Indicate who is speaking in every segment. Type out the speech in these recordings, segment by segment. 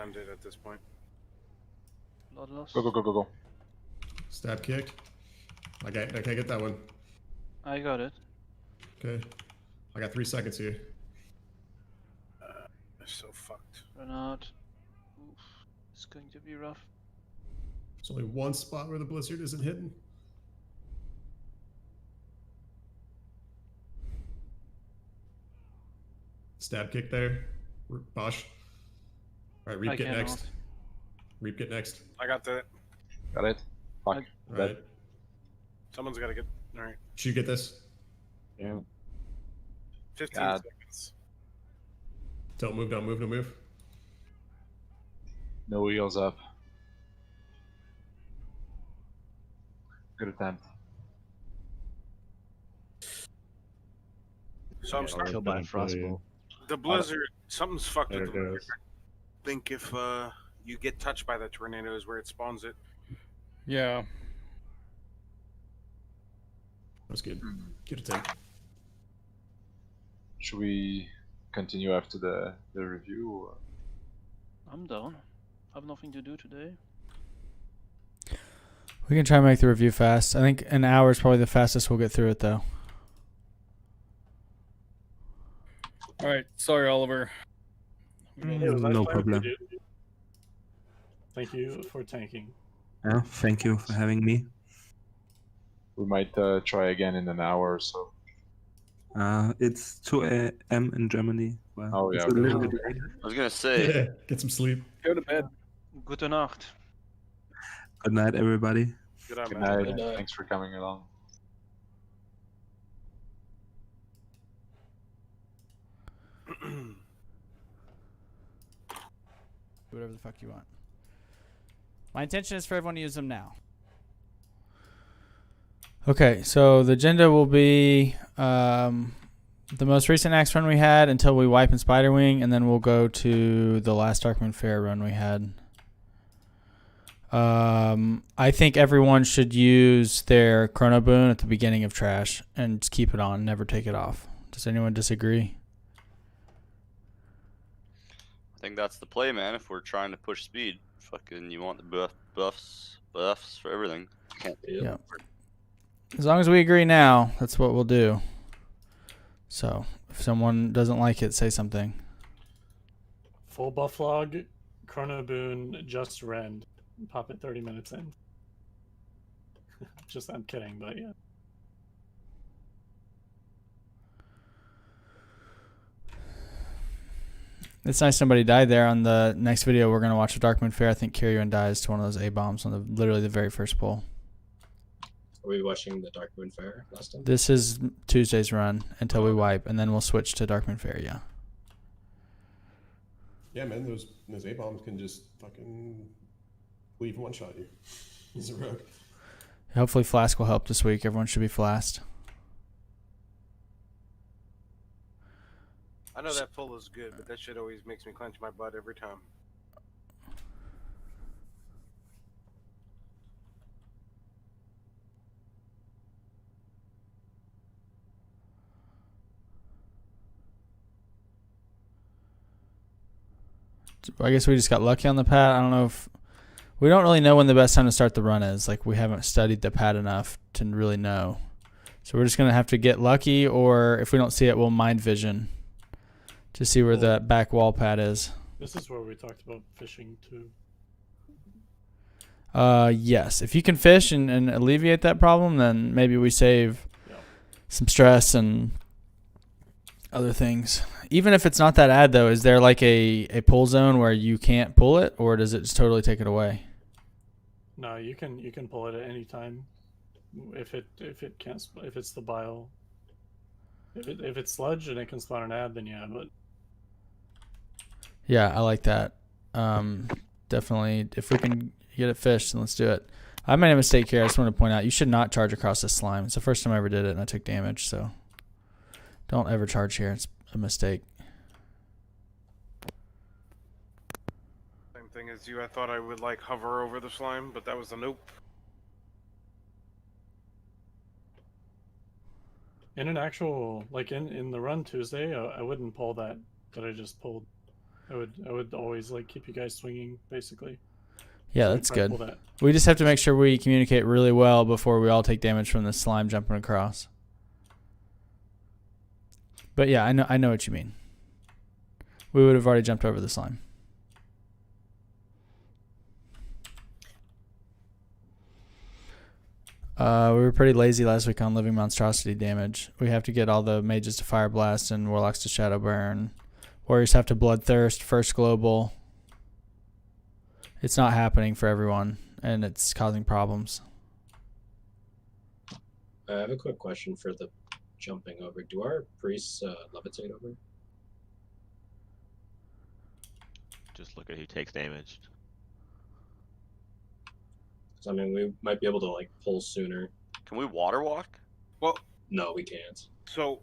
Speaker 1: defended at this point.
Speaker 2: Blood loss.
Speaker 3: Go.
Speaker 4: Stab kick. I can't get that one.
Speaker 2: I got it.
Speaker 4: Okay. I got 3 seconds here.
Speaker 1: They're so fucked.
Speaker 2: Run out. Oof. It's going to be rough.
Speaker 4: There's only one spot where the blizzard isn't hidden. Stab kick there. Bosh. Alright, Reap get next. Reap get next.
Speaker 1: I got that.
Speaker 3: Got it. Fuck.
Speaker 4: Alright.
Speaker 1: Someone's got to get. Alright.
Speaker 4: Should you get this?
Speaker 3: Yeah.
Speaker 1: 15
Speaker 3: God.
Speaker 1: seconds.
Speaker 4: Don't move.
Speaker 3: No wheels up. Good attempt.
Speaker 1: So I'm starting.
Speaker 5: Killed by a frostbolt.
Speaker 1: The blizzard, something's fucked with the
Speaker 4: There it
Speaker 1: blizzard.
Speaker 4: goes.
Speaker 1: I think if you get touched by the tornado is where it spawns it.
Speaker 6: Yeah.
Speaker 4: That's good. Good attempt.
Speaker 3: Should we continue after the review? Or?
Speaker 2: I'm down. I have nothing to do today.
Speaker 7: We can try and make the review fast. I think an hour is probably the fastest we'll get through it, though.
Speaker 6: All right. Sorry, Oliver.
Speaker 8: No problem. Thank you for tanking.
Speaker 5: Yeah, thank you for having me.
Speaker 3: We might try again in an hour or so.
Speaker 5: It's 2 a.m. in Germany. Well,
Speaker 3: Oh,
Speaker 5: it's
Speaker 3: yeah,
Speaker 5: a
Speaker 3: okay.
Speaker 5: little bit late.
Speaker 9: I was gonna say.
Speaker 4: Yeah, get some sleep.
Speaker 6: Go to bed.
Speaker 2: Gute Nacht.
Speaker 5: Good night, everybody.
Speaker 1: Good on,
Speaker 3: Good
Speaker 1: man.
Speaker 3: night.
Speaker 6: Good night.
Speaker 3: Thanks for coming along.
Speaker 7: Whatever the fuck you want. My intention is for everyone to use them now. Okay, so the agenda will be the most recent Naxx run we had until we wipe in Spiderwing, and then we'll go to the last Darkmoon Fair run we had. I think everyone should use their Chrono Boon at the beginning of Trash and just keep it on, never take it off. Does anyone disagree?
Speaker 9: I think that's the play, man. If we're trying to push speed, fucking, you want the buffs for everything.
Speaker 7: Yeah. As long as we agree now, that's what we'll do. So, if someone doesn't like it, say something.
Speaker 8: Full buff log, Chrono Boon, just rend. Pop it 30 minutes in. Just, I'm kidding, but yeah.
Speaker 7: It's nice somebody died there. On the next video, we're going to watch a Darkmoon Fair. I think Kiryuan dies to one of those A-bombs on literally the very first pull.
Speaker 10: Are we watching the Darkmoon Fair last time?
Speaker 7: This is Tuesday's run until we wipe, and then we'll switch to Darkmoon Fair, yeah.
Speaker 4: Yeah, man, those A-bombs can just fucking leave one-shot you. He's a rogue.
Speaker 7: Hopefully Flask will help this week. Everyone should be flasked.
Speaker 1: I know that pull is good, but that shit always makes me clench my butt every time.
Speaker 7: I guess we just got lucky on the pad. I don't know if... We don't really know when the best time to start the run is. Like, we haven't studied the pad enough to really know. So we're just going to have to get lucky, or if we don't see it, we'll mind vision to see where the back wall pad is.
Speaker 8: This is where we talked about fishing too.
Speaker 7: Yes. If you can fish and alleviate that problem, then maybe we save some stress and other things. Even if it's not that ad, though, is there like a pull zone where you can't pull it, or does it just totally take it away?
Speaker 8: No, you can pull it at any time. If it's the bile. If it's sludge and it can spawn an ad, then yeah, but
Speaker 7: Yeah, I like that. Definitely, if we can get it fished, then let's do it. I made a mistake here. I just want to point out, you should not charge across this slime. It's the first time I ever did it, and I took damage, so don't ever charge here. It's a mistake.
Speaker 1: Same thing as you. I thought I would like hover over the slime, but that was a nope.
Speaker 8: in an actual, like in the run Tuesday, I wouldn't pull that I just pulled. I would always like keep you guys swinging, basically.
Speaker 7: Yeah,
Speaker 8: So
Speaker 7: that's
Speaker 8: try to
Speaker 7: good.
Speaker 8: pull that.
Speaker 7: We just have to make sure we communicate really well before we all take damage from the slime jumping across. But yeah, I know what you mean. We would have already jumped over the slime. We were pretty lazy last week on living monstrosity damage. We have to get all the mages to fire blast and warlocks to shadow burn. Warriors have to bloodthirst, first global. It's not happening for everyone, and it's causing problems.
Speaker 10: I have a quick question for the jumping over. Do our priests levitate over?
Speaker 11: Just look at who takes damage.
Speaker 10: I mean, we might be able to like pull sooner.
Speaker 9: Can we water walk?
Speaker 1: Well,
Speaker 10: No, we can't.
Speaker 1: so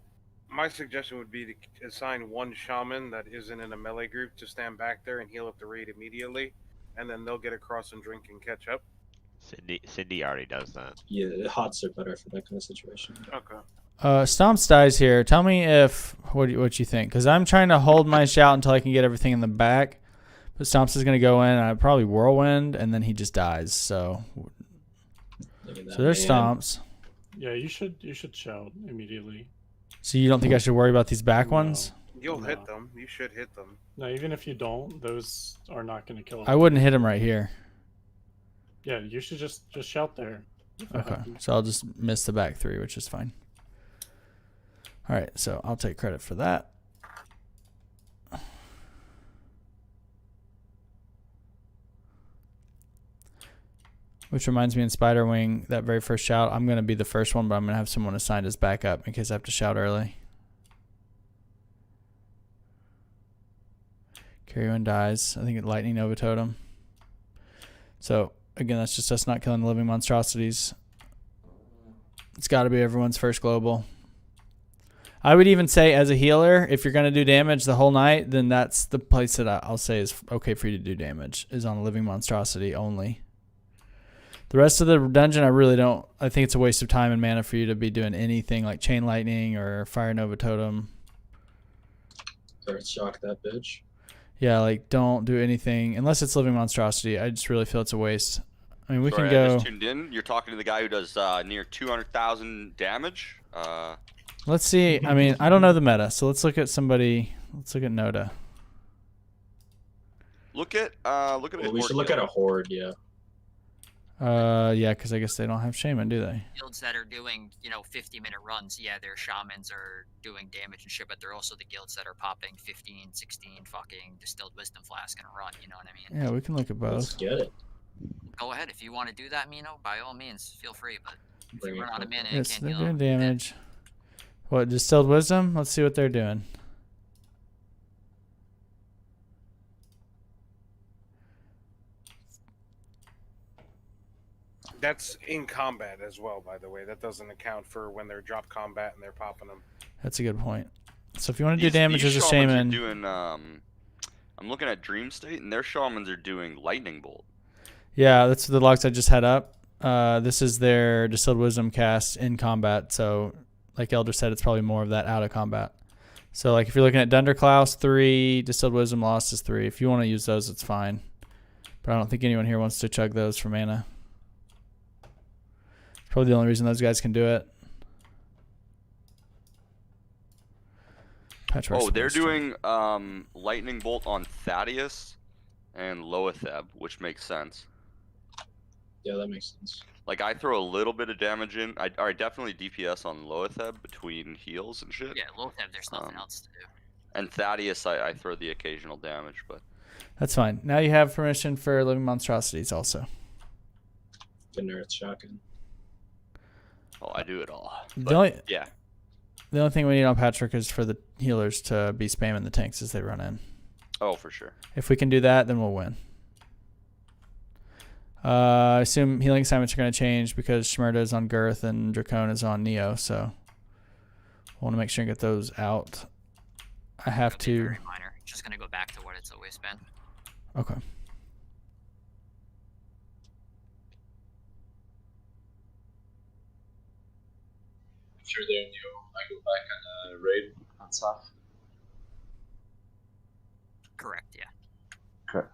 Speaker 1: my suggestion would be to assign one shaman that isn't in a melee group to stand back there and heal up the raid immediately, and then they'll get across and drink and catch up.
Speaker 11: Cindy already does that.
Speaker 10: Yeah, the hots are better for that kind of situation.
Speaker 1: Okay.
Speaker 7: Stomps dies here. Tell me what you think, because I'm trying to hold my shout until I can get everything in the back. But Stomps is going to go in, and I probably whirlwind, and then he just dies. So there's Stomps.
Speaker 8: Yeah, you should shout immediately.
Speaker 7: So you don't think I should worry about these back ones?
Speaker 1: You'll
Speaker 8: No.
Speaker 1: hit them. You should hit them.
Speaker 8: No, even if you don't, those are not going to kill.
Speaker 7: I wouldn't hit him right here.
Speaker 8: Yeah, you should just shout there. if that
Speaker 7: Okay,
Speaker 8: happens.
Speaker 7: so I'll just miss the back 3, which is fine. All right, so I'll take credit for that. Which reminds me, in Spider Wing, that very first shout, I'm going to be the first one, but I'm going to have someone assigned as backup in case I have to shout early. Carry-one dies. I think Lightning Nova Totem. So, again, that's just us not killing the living monstrosities. It's got to be everyone's first global. I would even say, as a healer, if you're going to do damage the whole night, then that's the place that I'll say is okay for you to do damage, is on a living monstrosity only. The rest of the dungeon, I really don't. I think it's a waste of time and mana for you to be doing anything like Chain Lightning or Fire Nova Totem.
Speaker 10: Earth shock that bitch.
Speaker 7: Yeah, like don't do anything unless it's living monstrosity. I just really feel it's a waste. I mean, we
Speaker 9: Sorry,
Speaker 7: can
Speaker 9: I
Speaker 7: go.
Speaker 9: just tuned in. You're talking to the guy who does near 200,000 damage.
Speaker 7: Let's see. I mean, I don't know the meta, so let's look at somebody. Let's look at Noda.
Speaker 9: Look at
Speaker 10: Well, we should look at a horde, yeah.
Speaker 7: Yeah, because I guess they don't have Shaman, do they?
Speaker 12: Guilds that are doing, 50-minute runs, yeah, their shamans are doing damage and shit, but they're also the guilds that are popping 15, 16 fucking distilled wisdom flask in a run, you know what I mean?
Speaker 7: Yeah, we can look at
Speaker 10: Let's
Speaker 7: both.
Speaker 10: get it.
Speaker 12: Go ahead, if you want to do that, Mino, by all means, feel free, but if
Speaker 10: Bring
Speaker 12: you
Speaker 10: it
Speaker 12: run out of
Speaker 10: up.
Speaker 12: mana and
Speaker 7: Yes,
Speaker 12: can't
Speaker 7: they're
Speaker 12: heal
Speaker 7: doing
Speaker 12: them,
Speaker 7: damage. What, distilled wisdom? Let's see what they're doing.
Speaker 1: That's in combat as well, by the way. That doesn't account for when they're drop combat and they're popping them.
Speaker 7: That's a good point. So if you want to do damage as a
Speaker 9: shamans
Speaker 7: shaman,
Speaker 9: are doing, I'm looking at Dream State, and their shamans are doing Lightning Bolt.
Speaker 7: yeah, that's the logs I just had up. This is their distilled wisdom cast in combat. So, like Elder said, it's probably more of that out of combat. So, like if you're looking at Dunderklaus 3, distilled wisdom lost is 3. If you want to use those, it's fine. But I don't think anyone here wants to chug those for mana. It's probably the only reason those guys can do it. Patchwork
Speaker 9: Oh, they're
Speaker 7: Spellstorm.
Speaker 9: doing Lightning Bolt on Thaddeus and Loetheb, which makes sense.
Speaker 10: Yeah, that makes sense.
Speaker 9: Like, I throw a little bit of damage in. I definitely DPS on Loetheb between heals and shit.
Speaker 12: yeah, Lotheb, there's nothing else to do.
Speaker 9: And Thaddeus, I throw the occasional damage, but
Speaker 7: That's fine. Now you have permission for living monstrosities also.
Speaker 10: Get an earth shotgun.
Speaker 9: I do it all.
Speaker 7: The
Speaker 9: But,
Speaker 7: only
Speaker 9: yeah.
Speaker 7: the only thing we need on Patrick is for the healers to be spamming the tanks as they run in.
Speaker 9: Oh, for sure.
Speaker 7: If we can do that, then we'll win. I assume healing assignments are going to change because Shmurda is on Girth and Dracone is on Neo, so I want to make sure and get those out. I have
Speaker 12: It'll be
Speaker 7: to.
Speaker 12: very minor. It's just gonna go back to what it's always been.
Speaker 7: Okay.
Speaker 3: If you're there, I go back and raid and stuff.
Speaker 12: Correct. Yeah.
Speaker 3: Okay.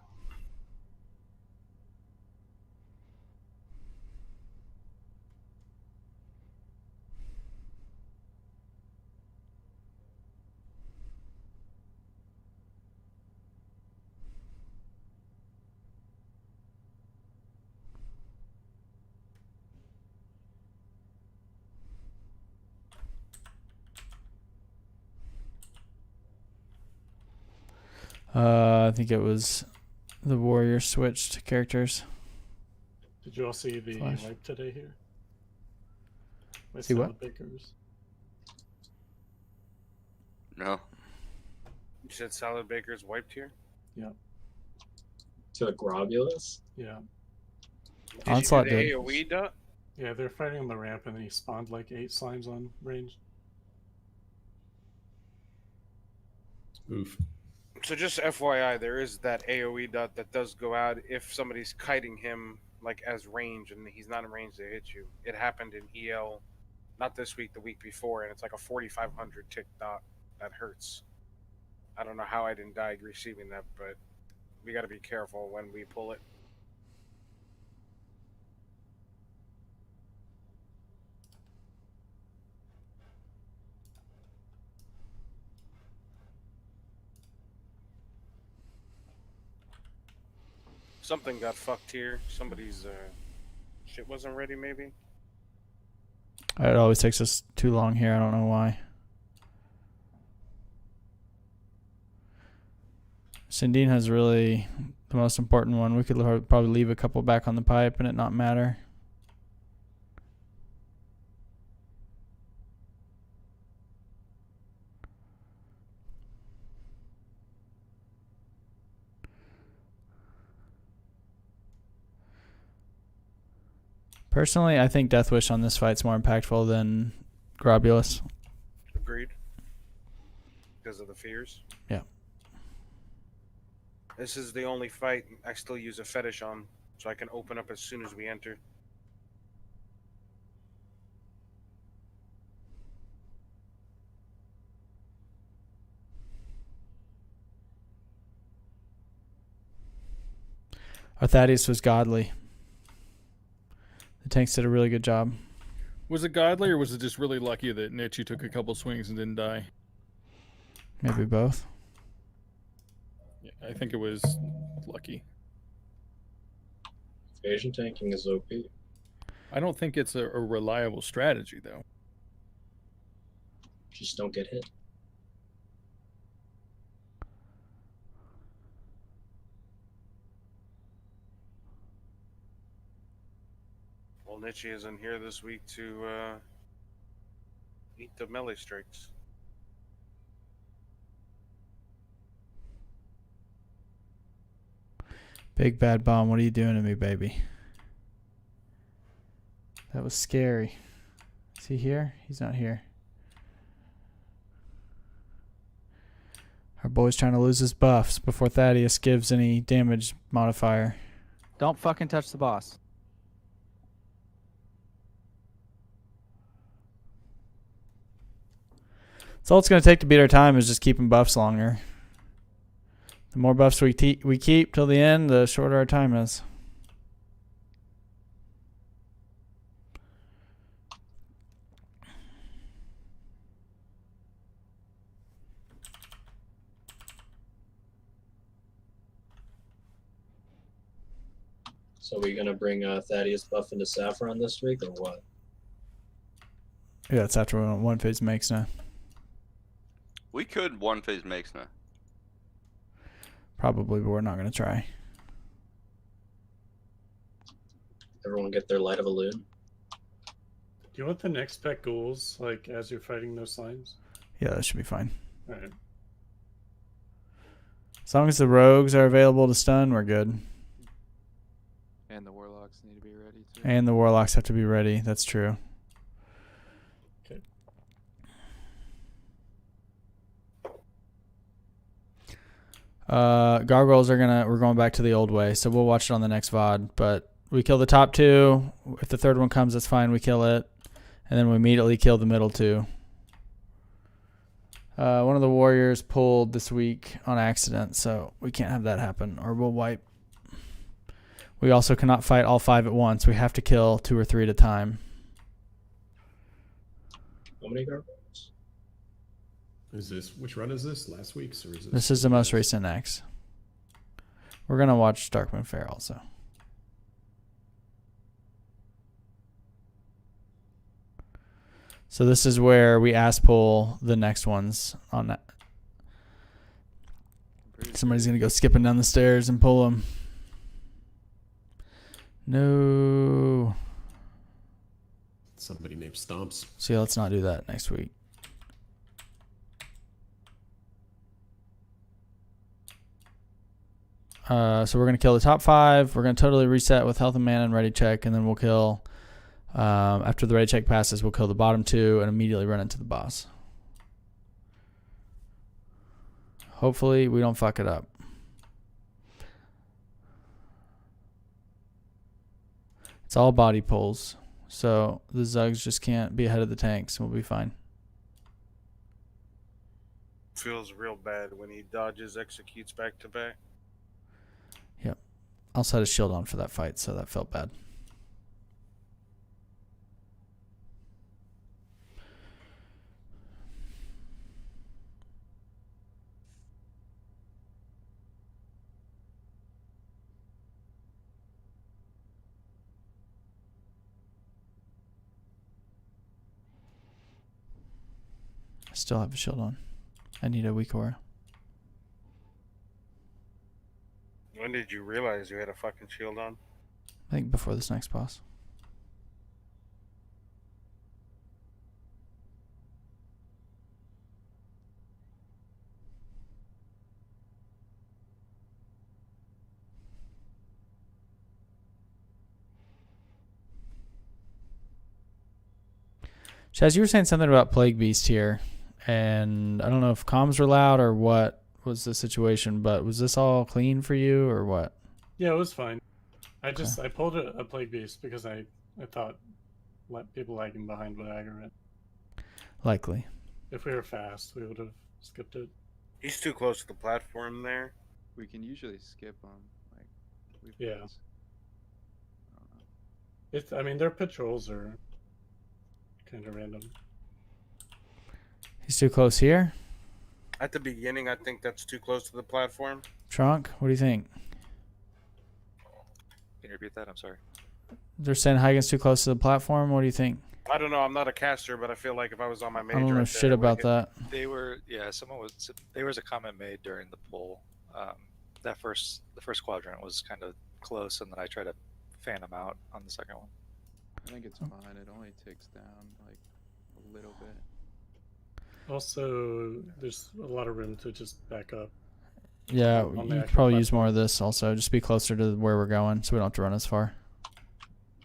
Speaker 7: I think it was the warrior switched characters.
Speaker 8: Did you all see the
Speaker 7: Flash.
Speaker 8: wipe today here? With
Speaker 7: See what?
Speaker 8: Salad Bakers.
Speaker 9: No.
Speaker 1: You said Salad Baker's wiped here?
Speaker 8: Yeah.
Speaker 10: To a Grobulus?
Speaker 8: Yeah.
Speaker 1: Did
Speaker 7: Onslaught
Speaker 1: you do the
Speaker 7: did.
Speaker 1: AoE dot?
Speaker 8: Yeah, they're fighting on the ramp and then he spawned like 8 slimes on range.
Speaker 4: Oof.
Speaker 1: So just FYI, there is that AoE dot that does go out if somebody's kiting him like as range and he's not in range to hit you. It happened in EL, not this week, the week before, and it's like a 4,500 tick dot that hurts. I don't know how I didn't die receiving that, but we got to be careful when we pull it. Something got fucked here. Somebody's shit wasn't ready, maybe.
Speaker 7: It always takes us too long here. I don't know why. Sindine has really the most important one. We could probably leave a couple back on the pipe and it not matter. Personally, I think Death Wish on this fight's more impactful than Grobulus.
Speaker 1: Agreed. Because of the fears.
Speaker 7: Yeah.
Speaker 1: This is the only fight I still use a fetish on, so I can open up as soon as we enter.
Speaker 7: Thaddeus was godly. The tanks did a really good job.
Speaker 6: Was it godly or was it just really lucky that Nietzsche took a couple swings and didn't die?
Speaker 7: Maybe both.
Speaker 6: Yeah, I think it was lucky.
Speaker 10: Asian tanking is OP.
Speaker 6: I don't think it's a reliable strategy, though.
Speaker 10: Just don't get hit.
Speaker 1: Well, Nietzsche isn't here this week to eat the melee strikes.
Speaker 7: Big bad bomb, what are you doing to me, baby? That was scary. Is he here? He's not here. Our boy's trying to lose his buffs before Thaddeus gives any damage modifier.
Speaker 13: Don't fucking touch the boss.
Speaker 7: That's all it's going to take to beat our time is just keeping buffs longer. The more buffs we keep till the end, the shorter our time is.
Speaker 10: So are we gonna bring Thaddeus buff into Saffron this week or what?
Speaker 7: Yeah, that's after one phase makes now.
Speaker 9: We could one phase makes now.
Speaker 7: Probably, but we're not going to try.
Speaker 10: Everyone get their Light of a Loon?
Speaker 8: Do you want the next pet ghouls, like, as you're fighting those slimes?
Speaker 7: Yeah, that should be fine.
Speaker 8: Alright.
Speaker 7: As long as the rogues are available to stun, we're good.
Speaker 2: And the warlocks need to be ready too.
Speaker 7: And the warlocks have to be ready. That's true.
Speaker 8: Okay.
Speaker 7: Gargoyles we're going back to the old way, so we'll watch it on the next VOD. But we kill the top two. If the third one comes, that's fine. We kill it. And then we immediately kill the middle two. One of the warriors pulled this week on accident, so we can't have that happen, or we'll wipe. We also cannot fight all 5 at once. We have to kill 2 or 3 at a time.
Speaker 10: How many gargoyles?
Speaker 4: Is this which run is this? Last week's or is this?
Speaker 7: This is the most recent Naxx. We're gonna watch Darkmoon Fair also. So this is where we ass pull the next ones on that. Somebody's gonna go skipping down the stairs and pull them. No.
Speaker 4: Somebody named Stomps.
Speaker 7: See, let's not do that next week. So we're gonna kill the top 5. We're gonna totally reset with health and mana and ready check, and then we'll kill. After the ready check passes, we'll kill the bottom 2 and immediately run into the boss. Hopefully, we don't fuck it up. It's all body pulls, so the Zugs just can't be ahead of the tanks, and we'll be fine.
Speaker 1: Feels real bad when he dodges, executes back to back.
Speaker 7: Yep. I also had a shield on for that fight, so that felt bad. I still have a shield on. I need a weak aura.
Speaker 1: When did you realize you had a fucking shield on?
Speaker 7: I think before this next boss. Chaz, you were saying something about Plague Beast here, and I don't know if comms were loud or what was the situation, but was this all clean for you or what?
Speaker 8: Yeah, it was fine. I pulled a Plague Beast because I thought let people lagging behind would aggro it.
Speaker 7: Likely.
Speaker 8: If we were fast, we would have skipped it.
Speaker 1: He's too close to the platform there.
Speaker 14: We can usually skip them. Like,
Speaker 8: yeah. I mean, their patrols are kind of random.
Speaker 7: He's too close here?
Speaker 1: At the beginning, I think that's too close to the platform.
Speaker 7: Trunk, what do you think?
Speaker 15: Can you repeat that? I'm sorry.
Speaker 7: They're saying Huygens too close to the platform. What do you think?
Speaker 1: I don't know. I'm not a caster, but I feel like if I was on my major,
Speaker 7: I don't know
Speaker 1: right
Speaker 7: shit
Speaker 1: there,
Speaker 7: about that.
Speaker 15: They were, yeah. There was a comment made during the poll. The first quadrant was kind of close, and then I tried to fan them out on the second one.
Speaker 14: I think it's fine. It only takes down like a little bit.
Speaker 8: Also, there's a lot of room to just back up.
Speaker 7: Yeah, you could probably use more of this also. Just be closer to where we're going so we don't have to run as far.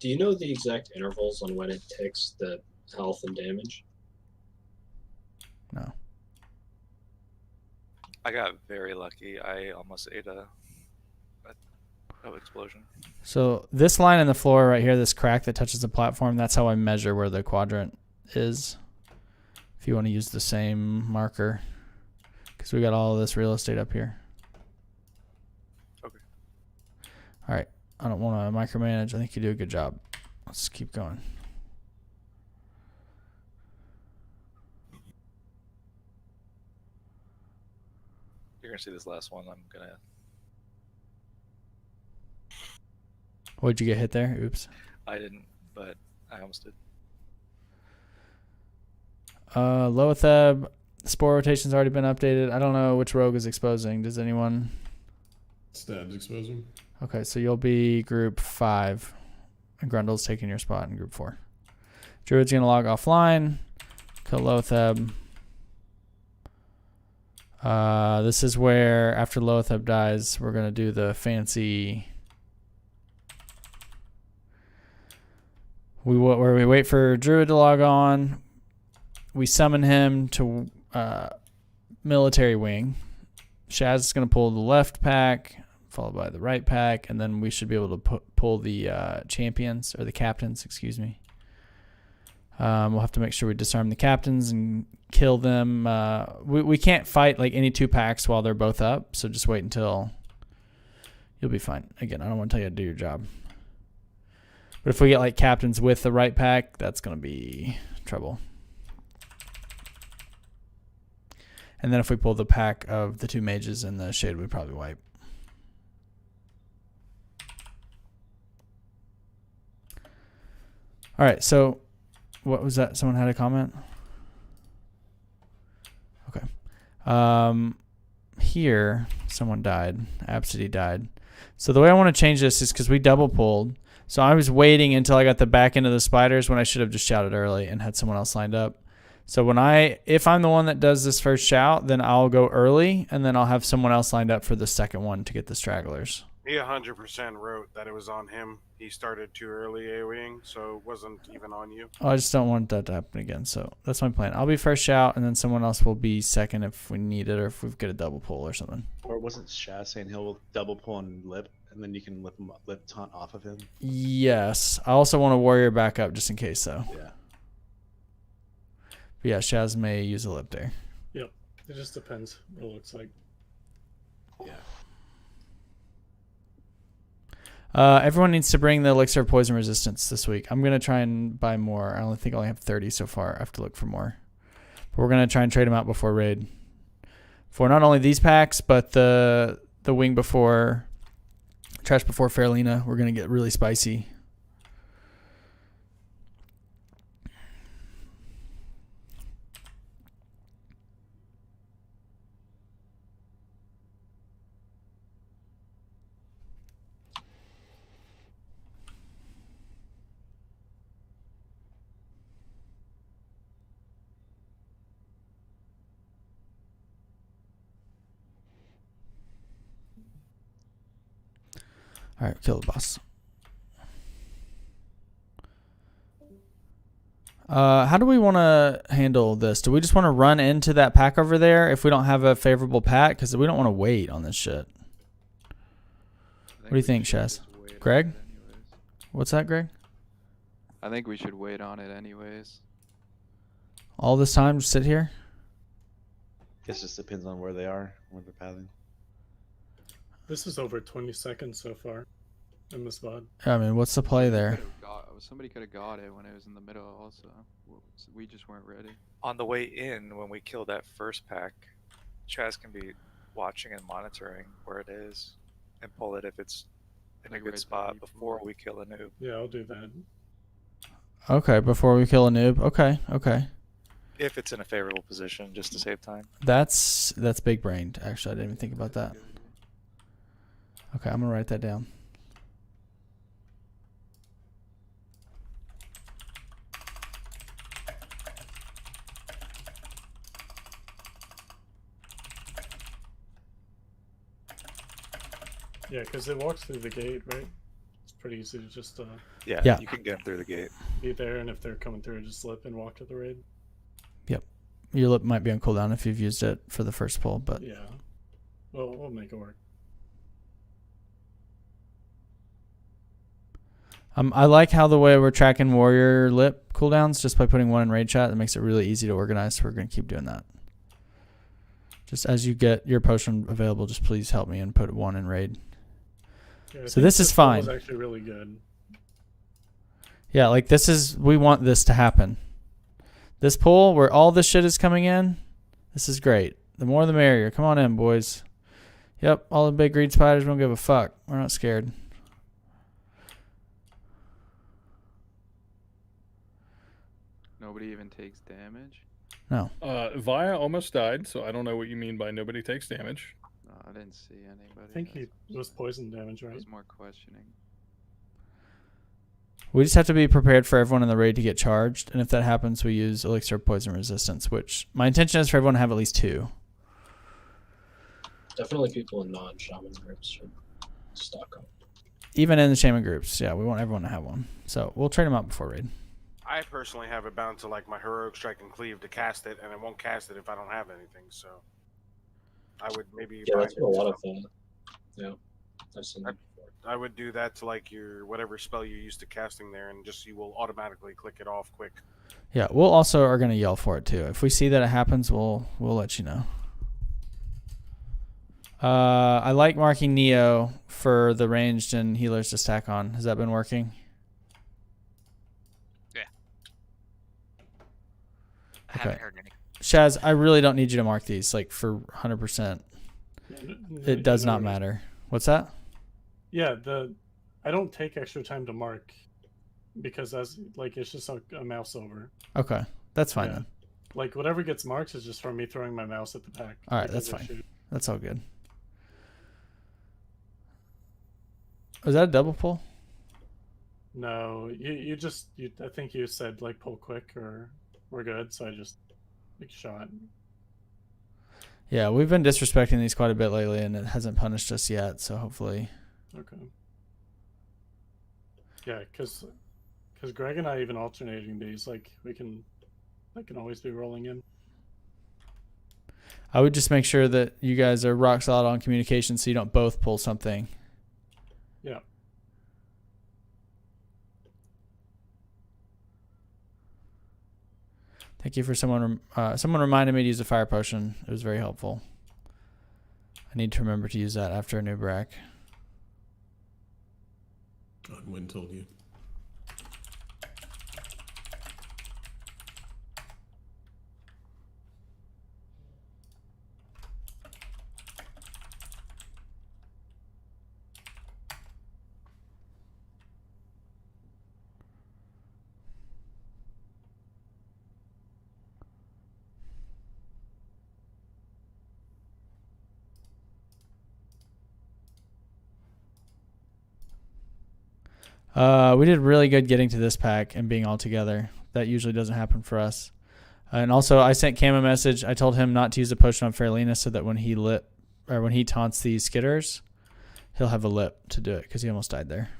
Speaker 10: Do you know the exact intervals on when it takes the health and damage?
Speaker 7: No.
Speaker 15: I got very lucky. I almost ate a explosion.
Speaker 7: So this line in the floor right here, this crack that touches the platform, that's how I measure where the quadrant is. If you want to use the same marker. Because we got all of this real estate up here.
Speaker 15: Okay.
Speaker 7: Alright. I don't want to micromanage. I think you do a good job. Let's keep going.
Speaker 15: You're going to see this last one. I'm going to...
Speaker 7: What'd you get hit there? Oops.
Speaker 15: I didn't, but I almost did.
Speaker 7: Loatheb, spore rotation's already been updated. I don't know which rogue is exposing. Does anyone?
Speaker 4: Stab's exposing.
Speaker 7: Okay, so you'll be group 5. And Grundle's taking your spot in group 4. Druid's gonna log offline. Kill Loatheb. This is where after Loatheb dies, we're gonna do the fancy where we wait for Druid to log on. We summon him to military wing. Shaz is going to pull the left pack, followed by the right pack, and then we should be able to pull the champions, or the captains, excuse me. We'll have to make sure we disarm the captains and kill them. We can't fight like any 2 packs while they're both up, so just wait until... You'll be fine. Again, I don't want to tell you how to do your job. But if we get like captains with the right pack, that's going to be trouble. And then if we pull the pack of the 2 mages and the shade, we probably wipe. All right, so what was that? Someone had a comment? Okay. Here, someone died. Absidy died. So the way I want to change this is because we double pulled. So I was waiting until I got the back end of the spiders when I should have just shouted early and had someone else lined up. So if I'm the one that does this first shout, then I'll go early and then I'll have someone else lined up for the second one to get the stragglers.
Speaker 1: He 100% wrote that it was on him. He started too early AoEing, so it wasn't even on you.
Speaker 7: Oh, I just don't want that to happen again. So that's my plan. I'll be first shout and then someone else will be second if we need it or if we've got a double pull or something.
Speaker 16: Or wasn't Shaz saying he'll double pull and lip, and then you can lip taunt off of him?
Speaker 7: Yes. I also want a warrior back up just in case, though.
Speaker 16: Yeah.
Speaker 7: But yeah, Shaz may use a lip there.
Speaker 8: Yep. It just depends what it looks like.
Speaker 16: Yeah.
Speaker 7: Everyone needs to bring the elixir of poison resistance this week. I'm going to try and buy more. I only think I only have 30 so far. I have to look for more. But we're going to try and trade them out before raid. For not only these packs, but the wing before, trash before Fairlina. We're going to get really spicy. All right, kill the boss. How do we want to handle this? Do we just want to run into that pack over there if we don't have a favorable pack? Because we don't want to wait on this shit. What do you think, Shaz? Greg? What's that, Greg?
Speaker 14: I think we should wait on it anyways.
Speaker 7: All this time, just sit here?
Speaker 16: Guess just depends on where they are, where they're pathing.
Speaker 8: This is over 20 seconds so far in this VOD.
Speaker 7: I mean, what's the play there?
Speaker 14: Somebody could have got it when it was in the middle also. We just weren't ready.
Speaker 15: On the way in, when we kill that first pack, Chaz can be watching and monitoring where it is and pull it if it's in a good spot before we kill a noob.
Speaker 8: Yeah, I'll do that.
Speaker 7: Okay, before we kill a noob. Okay, okay.
Speaker 15: If it's in a favorable position, just to save time.
Speaker 7: That's big brained. Actually, I didn't even think about that. Okay, I'm gonna write that down.
Speaker 8: Yeah, because it walks through the gate, right? It's pretty easy to just
Speaker 15: yeah, you can get them through the gate.
Speaker 8: Be there, and if they're coming through, just slip and walk to the raid.
Speaker 7: Yep. Your lip might be on cooldown if you've used it for the first pull, but
Speaker 8: yeah, well, we'll make it work.
Speaker 7: I like how the way we're tracking warrior lip cooldowns just by putting one in raid chat. That makes it really easy to organize. So we're going to keep doing that. Just as you get your potion available, just please help me and put one in raid.
Speaker 8: Yeah,
Speaker 7: so this is fine.
Speaker 8: Was actually really good.
Speaker 7: Yeah, like this is, we want this to happen. This pull where all this shit is coming in, this is great. The more the merrier. Come on in, boys. Yep, all the big green spiders, we don't give a fuck. We're not scared.
Speaker 14: Nobody even takes damage?
Speaker 7: No.
Speaker 6: Via almost died, so I don't know what you mean by nobody takes damage.
Speaker 14: No, I didn't see anybody.
Speaker 8: I think he was poison damage, right?
Speaker 14: I was more questioning.
Speaker 7: We just have to be prepared for everyone in the raid to get charged, and if that happens, we use elixir of poison resistance, which my intention is for everyone to have at least 2.
Speaker 10: Definitely people in non-shaman groups should stock up.
Speaker 7: Even in the shaman groups, yeah, we want everyone to have one. So we'll trade them out before raid.
Speaker 1: I personally have it bound to like my heroic strike and cleave to cast it, and I won't cast it if I don't have anything. So I would maybe.
Speaker 10: Yeah, that's what a lot of that. Yeah, I've seen that before.
Speaker 1: I would do that to like your whatever spell you're used to casting there, and just you will automatically click it off quick.
Speaker 7: Yeah, we'll also are gonna yell for it too. If we see that it happens, we'll let you know. I like marking Neo for the ranged and healers to stack on. Has that been working?
Speaker 12: Yeah. I
Speaker 7: Okay.
Speaker 12: haven't heard any.
Speaker 7: Shaz, I really don't need you to mark these like for 100%. It does not matter. What's that?
Speaker 8: Yeah, I don't take extra time to mark because it's just a mouse over.
Speaker 7: Okay, that's fine then.
Speaker 8: Like whatever gets marked is just from me throwing my mouse at the pack.
Speaker 7: All right, that's fine. That's all good. Was that a double pull?
Speaker 8: No, I think you said like pull quick or we're good, so I just shot.
Speaker 7: Yeah, we've been disrespecting these quite a bit lately, and it hasn't punished us yet. So hopefully.
Speaker 8: Okay. Yeah, because Greg and I even alternating these, like I can always be rolling in.
Speaker 7: I would just make sure that you guys are rock solid on communication, so you don't both pull something.
Speaker 8: Yeah.
Speaker 7: Thank you for someone reminded me to use a fire potion. It was very helpful. I need to remember to use that after a new brack.
Speaker 4: Win told you.
Speaker 7: We did really good getting to this pack and being all together. That usually doesn't happen for us. And also, I sent Cam a message. I told him not to use a potion on Fairlena so that when he taunts these skitters, he'll have a lip to do it because he almost died there.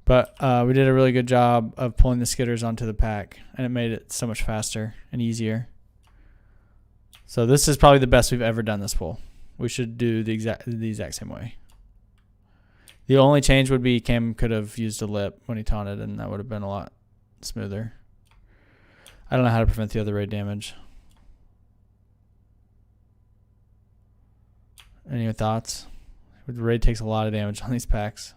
Speaker 7: But we did a really good job of pulling the skitters onto the pack, and it made it so much faster and easier. So this is probably the best we've ever done this pull. We should do the exact same way. The only change would be Cam could have used a lip when he taunted, and that would have been a lot smoother. I don't know how to prevent the other raid damage. Any thoughts? The raid takes a lot of damage on these packs.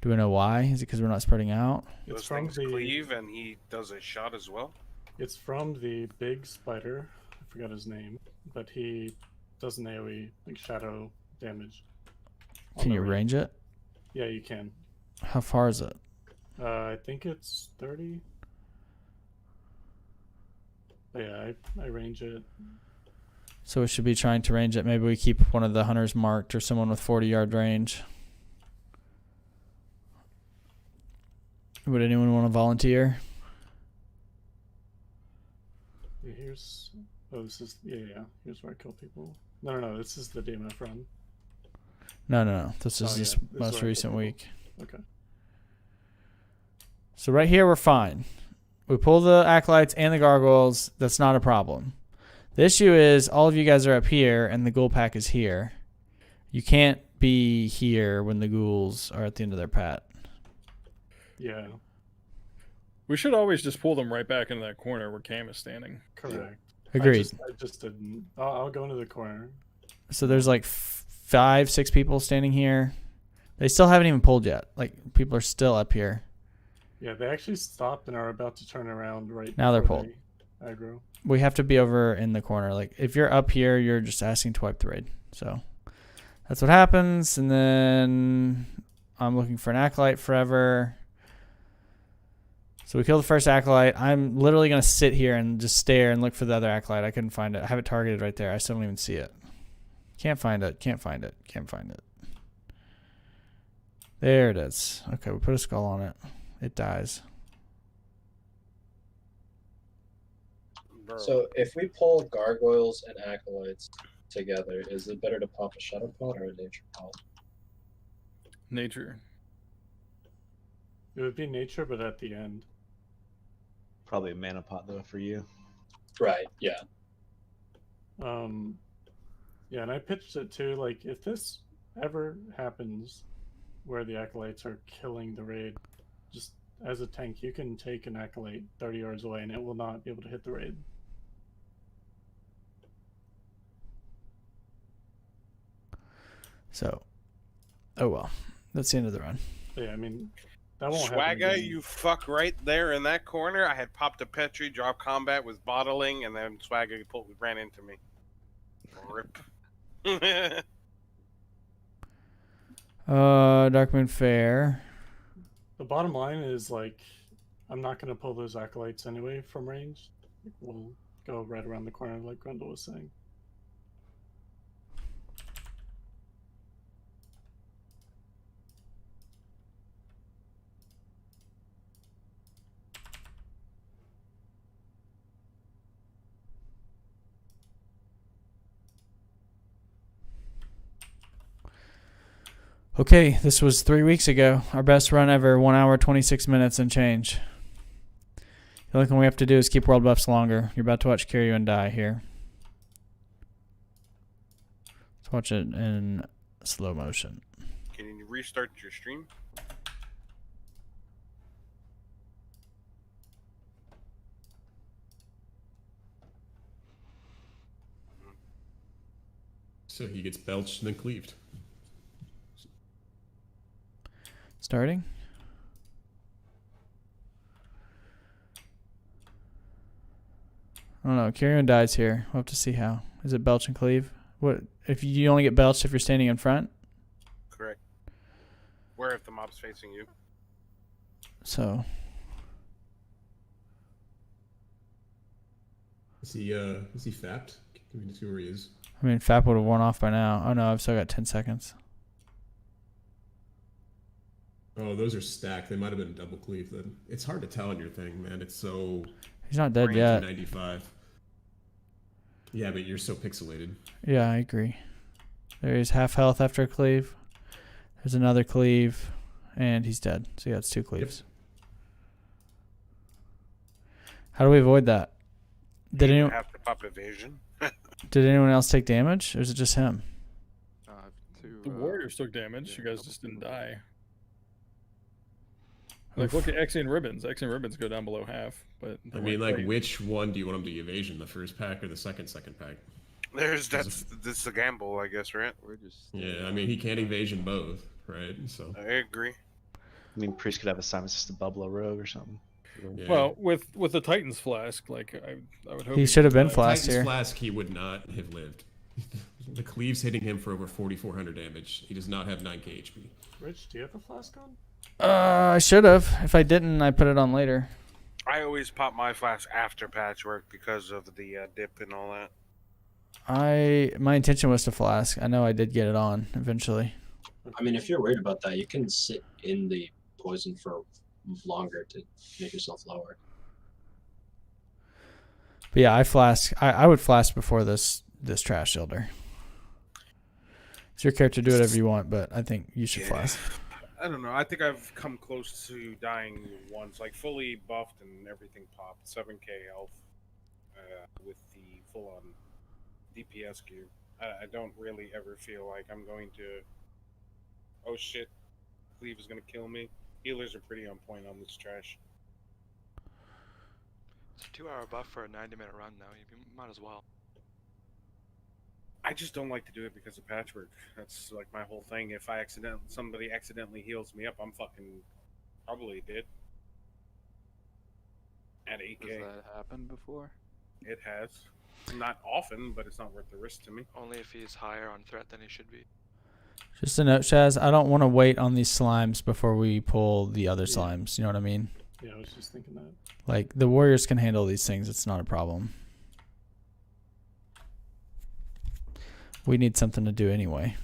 Speaker 7: Do we know why? Is it because we're not spreading out?
Speaker 1: Those things cleave, and he does a shot as well.
Speaker 8: It's from the big spider. I forgot his name, but he does an AoE, like shadow damage.
Speaker 7: Can you range it?
Speaker 8: Yeah, you can.
Speaker 7: How far is it?
Speaker 8: I think it's 30. But yeah, I range it.
Speaker 7: So we should be trying to range it. Maybe we keep one of the hunters marked or someone with 40-yard range. Would anyone want to volunteer?
Speaker 8: Yeah, here's... Oh, this is... Yeah. Here's where I kill people. No. This is the DMF run.
Speaker 7: No. This is this most recent week.
Speaker 8: Okay.
Speaker 7: So right here, we're fine. We pull the acolytes and the gargoyles. That's not a problem. The issue is all of you guys are up here, and the ghoul pack is here. You can't be here when the ghouls are at the end of their pat.
Speaker 8: Yeah.
Speaker 6: We should always just pull them right back into that corner where Cam is standing.
Speaker 8: Correct.
Speaker 7: Agreed.
Speaker 8: I just didn't. I'll go into the corner.
Speaker 7: So there's like 5-6 people standing here. They still haven't even pulled yet. Like, people are still up here.
Speaker 8: Yeah, they actually stopped and are about to turn around right
Speaker 7: now. They're pulled.
Speaker 8: Aggro.
Speaker 7: We have to be over in the corner. Like, if you're up here, you're just asking to wipe the raid. So that's what happens. And then I'm looking for an acolyte forever. So we kill the first acolyte. I'm literally going to sit here and just stare and look for the other acolyte. I couldn't find it. I have it targeted right there. I still don't even see it. Can't find it. There it is. Okay, we put a skull on it. It dies.
Speaker 10: So if we pull gargoyles and acolytes together, is it better to pop a shadow pot or a nature pot?
Speaker 6: Nature.
Speaker 8: It would be nature, but at the end.
Speaker 16: Probably a mana pot though for you.
Speaker 10: Right. Yeah.
Speaker 8: Yeah, and I pitched it too. Like, if this ever happens, where the acolytes are killing the raid. Just as a tank, you can take an acolyte 30 yards away and it will not be able to hit the raid.
Speaker 7: So, oh well. That's the end of the run.
Speaker 8: Yeah, I mean, that won't happen
Speaker 1: Swagger,
Speaker 8: again.
Speaker 1: you fuck right there in that corner. I had popped a Petri, drop combat, was bottling, and then Swagger ran into me. Rip.
Speaker 7: Darkmoon Fair.
Speaker 8: The bottom line is, like, I'm not going to pull those acolytes anyway from range. We'll go right around the corner like Grundle was saying.
Speaker 7: Okay, this was 3 weeks ago. Our best run ever, 1 hour, 26 minutes and change. The only thing we have to do is keep world buffs longer. You're about to watch Kiryu and die here. Let's watch it in slow motion.
Speaker 1: Can you restart your stream?
Speaker 4: So he gets belched and then cleaved.
Speaker 7: Starting. I don't know. Kiryu dies here. We'll have to see how. Is it belch and cleave? What if you only get belched if you're standing in front?
Speaker 1: Correct. Where if the mob's facing you?
Speaker 7: So
Speaker 4: Is he fapped? Can we see where he is?
Speaker 7: I mean, FAP would have worn off by now. Oh no, I've still got 10 seconds.
Speaker 4: Oh, those are stacked. They might have been double cleave then. It's hard to tell on your thing, man. It's so.
Speaker 7: He's not dead yet.
Speaker 4: 95. Yeah, but you're so pixelated.
Speaker 7: Yeah, I agree. There's half health after a cleave. There's another cleave, and he's dead. So yeah, it's 2 cleaves. How do we avoid that? Did anyone
Speaker 1: have to pop evasion?
Speaker 7: Did anyone else take damage, or is it just him?
Speaker 6: The warriors took damage. You guys just didn't die. Like, look at Exian Ribbons. Exian Ribbons go down below half. But
Speaker 4: I mean, like, which one do you want him to evasion? The first pack or the second pack?
Speaker 1: That's a gamble, I guess, right?
Speaker 4: Yeah, I mean, he can't evasion both, right? So
Speaker 1: I agree.
Speaker 16: I mean, Priest could have a Simon System bubble a rogue or something.
Speaker 4: Yeah.
Speaker 6: Well, with the Titan's Flask, like I would hope
Speaker 7: He should have been
Speaker 6: died.
Speaker 7: flask
Speaker 4: Titan's
Speaker 7: here.
Speaker 4: Flask, he would not have lived. The cleave's hitting him for over 4,400 damage. He does not have 9k HP.
Speaker 8: Rich, do you have the flask on?
Speaker 7: I should have. If I didn't, I put it on later.
Speaker 1: I always pop my flask after patchwork because of the dip and all that.
Speaker 7: My intention was to flask. I know I did get it on eventually.
Speaker 10: I mean, if you're worried about that, you can sit in the poison for longer to make yourself lower.
Speaker 7: But yeah, I would flask before this trash shielder. It's your character, do whatever you want, but I think you should flask.
Speaker 1: I don't know. I think I've come close to dying once, like fully buffed and everything popped, 7k health with the full-on DPS gear. I don't really ever feel like I'm going to. Oh shit, cleave is gonna kill me. Healers are pretty on point on this trash.
Speaker 17: It's a 2-hour buff for a 90-minute run now. You might as well.
Speaker 1: I just don't like to do it because of patchwork. That's like my whole thing. If somebody accidentally heals me up, I'm fucking probably dead. At 8k.
Speaker 14: Has that happened before?
Speaker 1: It has. Not often, but it's not worth the risk to me.
Speaker 17: Only if he's higher on threat than he should be.
Speaker 7: Just a note, Shaz, I don't want to wait on these slimes before we pull the other slimes. You know what I mean?
Speaker 8: Yeah, I was just thinking that.
Speaker 7: Like, the warriors can handle these things. It's not a problem. We need something to do anyway.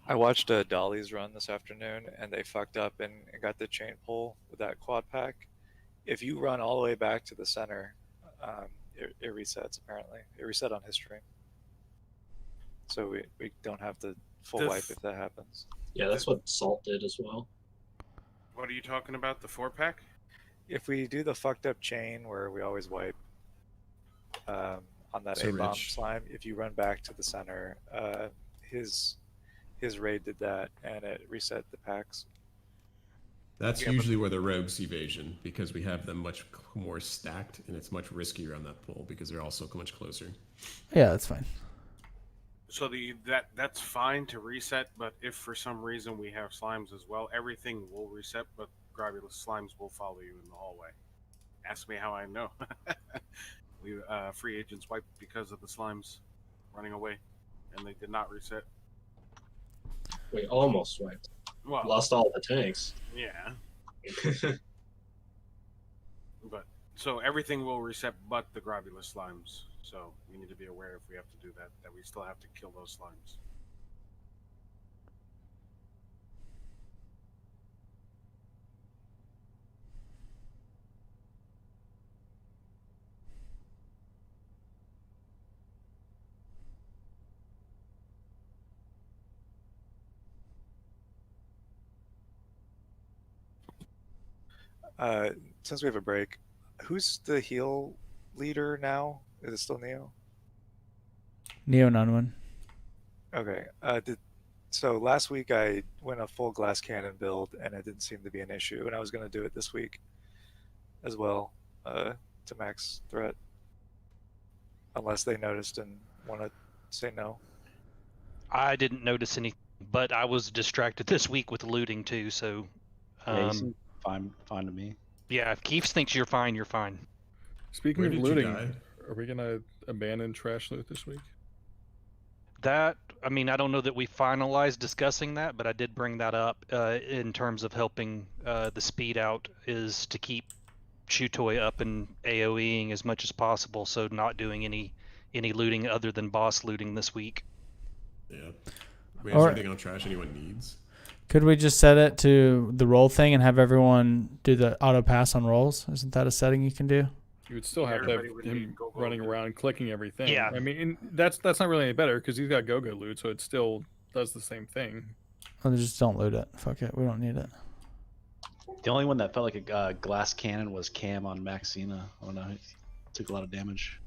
Speaker 15: I watched a Dolly's run this afternoon, and they fucked up and got the chain pull with that quad pack. If you run all the way back to the center, it resets, apparently. It reset on his stream. So we don't have the full wipe if that happens.
Speaker 10: Yeah, that's what Salt did as well.
Speaker 1: What are you talking about? The 4-pack?
Speaker 15: If we do the fucked up chain where we always wipe, on that
Speaker 4: So
Speaker 15: A-bomb
Speaker 4: Rich.
Speaker 15: slime. If you run back to the center, his raid did that, and it reset the packs.
Speaker 4: That's
Speaker 1: Yeah, but-
Speaker 4: usually where the rogues evasion, because we have them much more stacked, and it's much riskier on that pull because they're all so much closer.
Speaker 7: Yeah, that's fine.
Speaker 1: So that's fine to reset, but if for some reason we have slimes as well, everything will reset, but Grobulous slimes will follow you in the hallway. Ask me how I know. We free agents wiped because of the slimes running away, and they did not reset.
Speaker 10: We almost wiped.
Speaker 1: Well,
Speaker 10: Lost all the tanks.
Speaker 1: yeah. But so everything will reset, but the Grobulous slimes. So we need to be aware if we have to do that, that we still have to kill those slimes.
Speaker 15: Since we have a break, who's the heal leader now? Is it still Neo?
Speaker 7: Neo Nunwin.
Speaker 15: Okay. So last week I went a full glass cannon build, and it didn't seem to be an issue, and I was going to do it this week as well to max threat, unless they noticed and want to say no.
Speaker 18: I didn't notice anything, but I was distracted this week with looting too. So,
Speaker 16: Yeah, you seem fine to me.
Speaker 18: yeah, if Keefe thinks you're fine, you're fine.
Speaker 6: Speaking
Speaker 4: Where
Speaker 6: of
Speaker 4: did you
Speaker 6: looting,
Speaker 4: die?
Speaker 6: are we gonna abandon trash loot this week?
Speaker 18: That, I mean, I don't know that we finalized discussing that, but I did bring that up in terms of helping the speed out is to keep Shutoy up and AoEing as much as possible, so not doing any looting other than boss looting this week.
Speaker 4: Yeah. Wait, is there anything on trash anyone needs?
Speaker 7: Could we just set it to the roll thing and have everyone do the auto pass on rolls? Isn't that a setting you can do?
Speaker 6: You would still have to have
Speaker 1: Everybody would
Speaker 6: him
Speaker 1: need go-go
Speaker 6: running
Speaker 1: loot.
Speaker 6: around clicking everything.
Speaker 18: Yeah.
Speaker 6: I mean, that's not really any better because he's got go-go loot, so it still does the same thing.
Speaker 7: Well, just don't loot it. Fuck it. We don't need it.
Speaker 16: The only one that felt like a glass cannon was Cam on Maxina. I don't know. He took a lot of damage.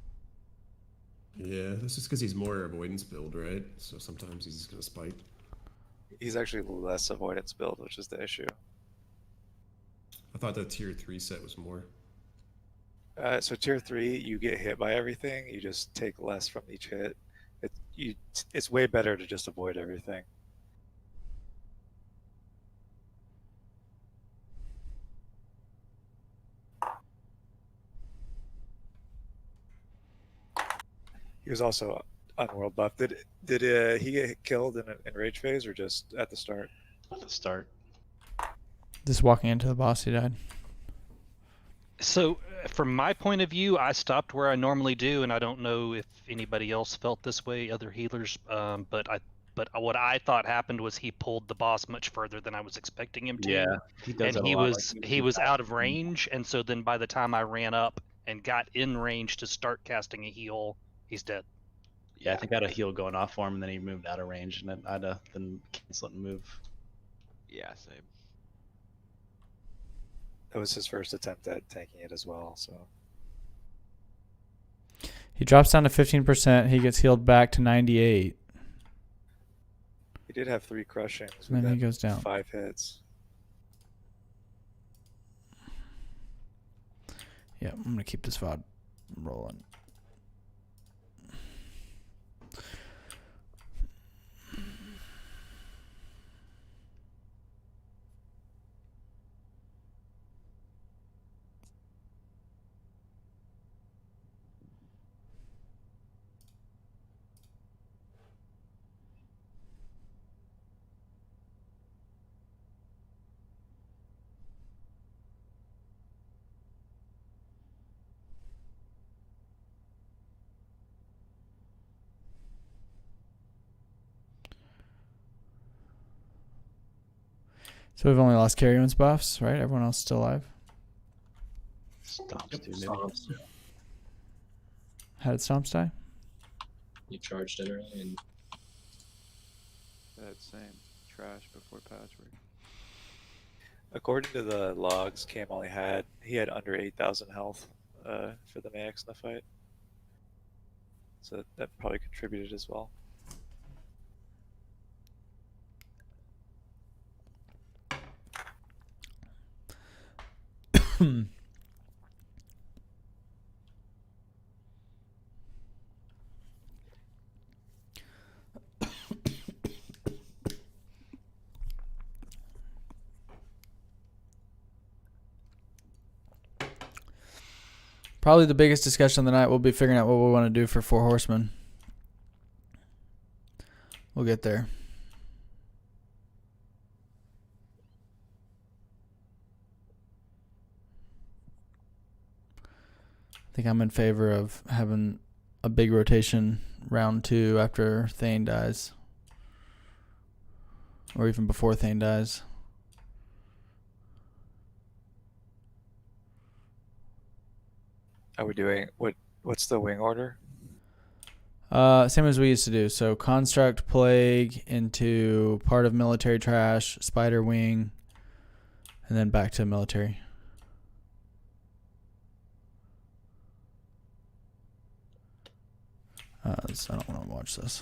Speaker 4: Yeah, that's just because he's more avoidance build, right? So sometimes he's just gonna spike.
Speaker 15: He's actually less avoidance build, which is the issue.
Speaker 4: I thought the tier 3 set was more.
Speaker 15: So tier 3, you get hit by everything. You just take less from each hit. It's way better to just avoid everything. He was also unworld buff. Did he get killed in rage phase or just at the start?
Speaker 16: At the start.
Speaker 7: Just walking into the boss, he died.
Speaker 18: So, from my point of view, I stopped where I normally do, and I don't know if anybody else felt this way, other healers. But what I thought happened was he pulled the boss much further than I was expecting him to.
Speaker 16: Yeah, he does
Speaker 18: and
Speaker 16: that
Speaker 18: he
Speaker 16: a lot.
Speaker 18: was he was out of range, and so then by the time I ran up and got in range to start casting a heal, he's dead.
Speaker 16: Yeah, I think I had a heal going off for him, and then he moved out of range, and then I had to then cancel it and move.
Speaker 11: Yeah, same.
Speaker 15: That was his first attempt at tanking it as well. So
Speaker 7: He drops down to 15%. He gets healed back to 98.
Speaker 15: he did have 3 crushings.
Speaker 7: And then he
Speaker 15: within
Speaker 7: goes down.
Speaker 15: 5 hits.
Speaker 7: Yeah, I'm going to keep this VOD rolling. So we've only lost Carrion's buffs, right? Everyone else still alive?
Speaker 16: Stomps,
Speaker 10: Yep,
Speaker 16: dude, maybe.
Speaker 10: Stomps.
Speaker 7: How did Stomps die?
Speaker 10: You charged it early and
Speaker 14: That same trash before patchwork.
Speaker 15: According to the logs, Cam only had under 8,000 health for the Naxx in the fight. so that probably contributed as well.
Speaker 7: Probably the biggest discussion of the night will be figuring out what we want to do for 4 horsemen. We'll get there. I think I'm in favor of having a big rotation round 2 after Thane dies. Or even before Thane dies.
Speaker 15: Are we doing what's the wing order?
Speaker 7: Same as we used to do. So construct, plague into part of military trash, spider wing, and then back to military. So I don't want to watch this.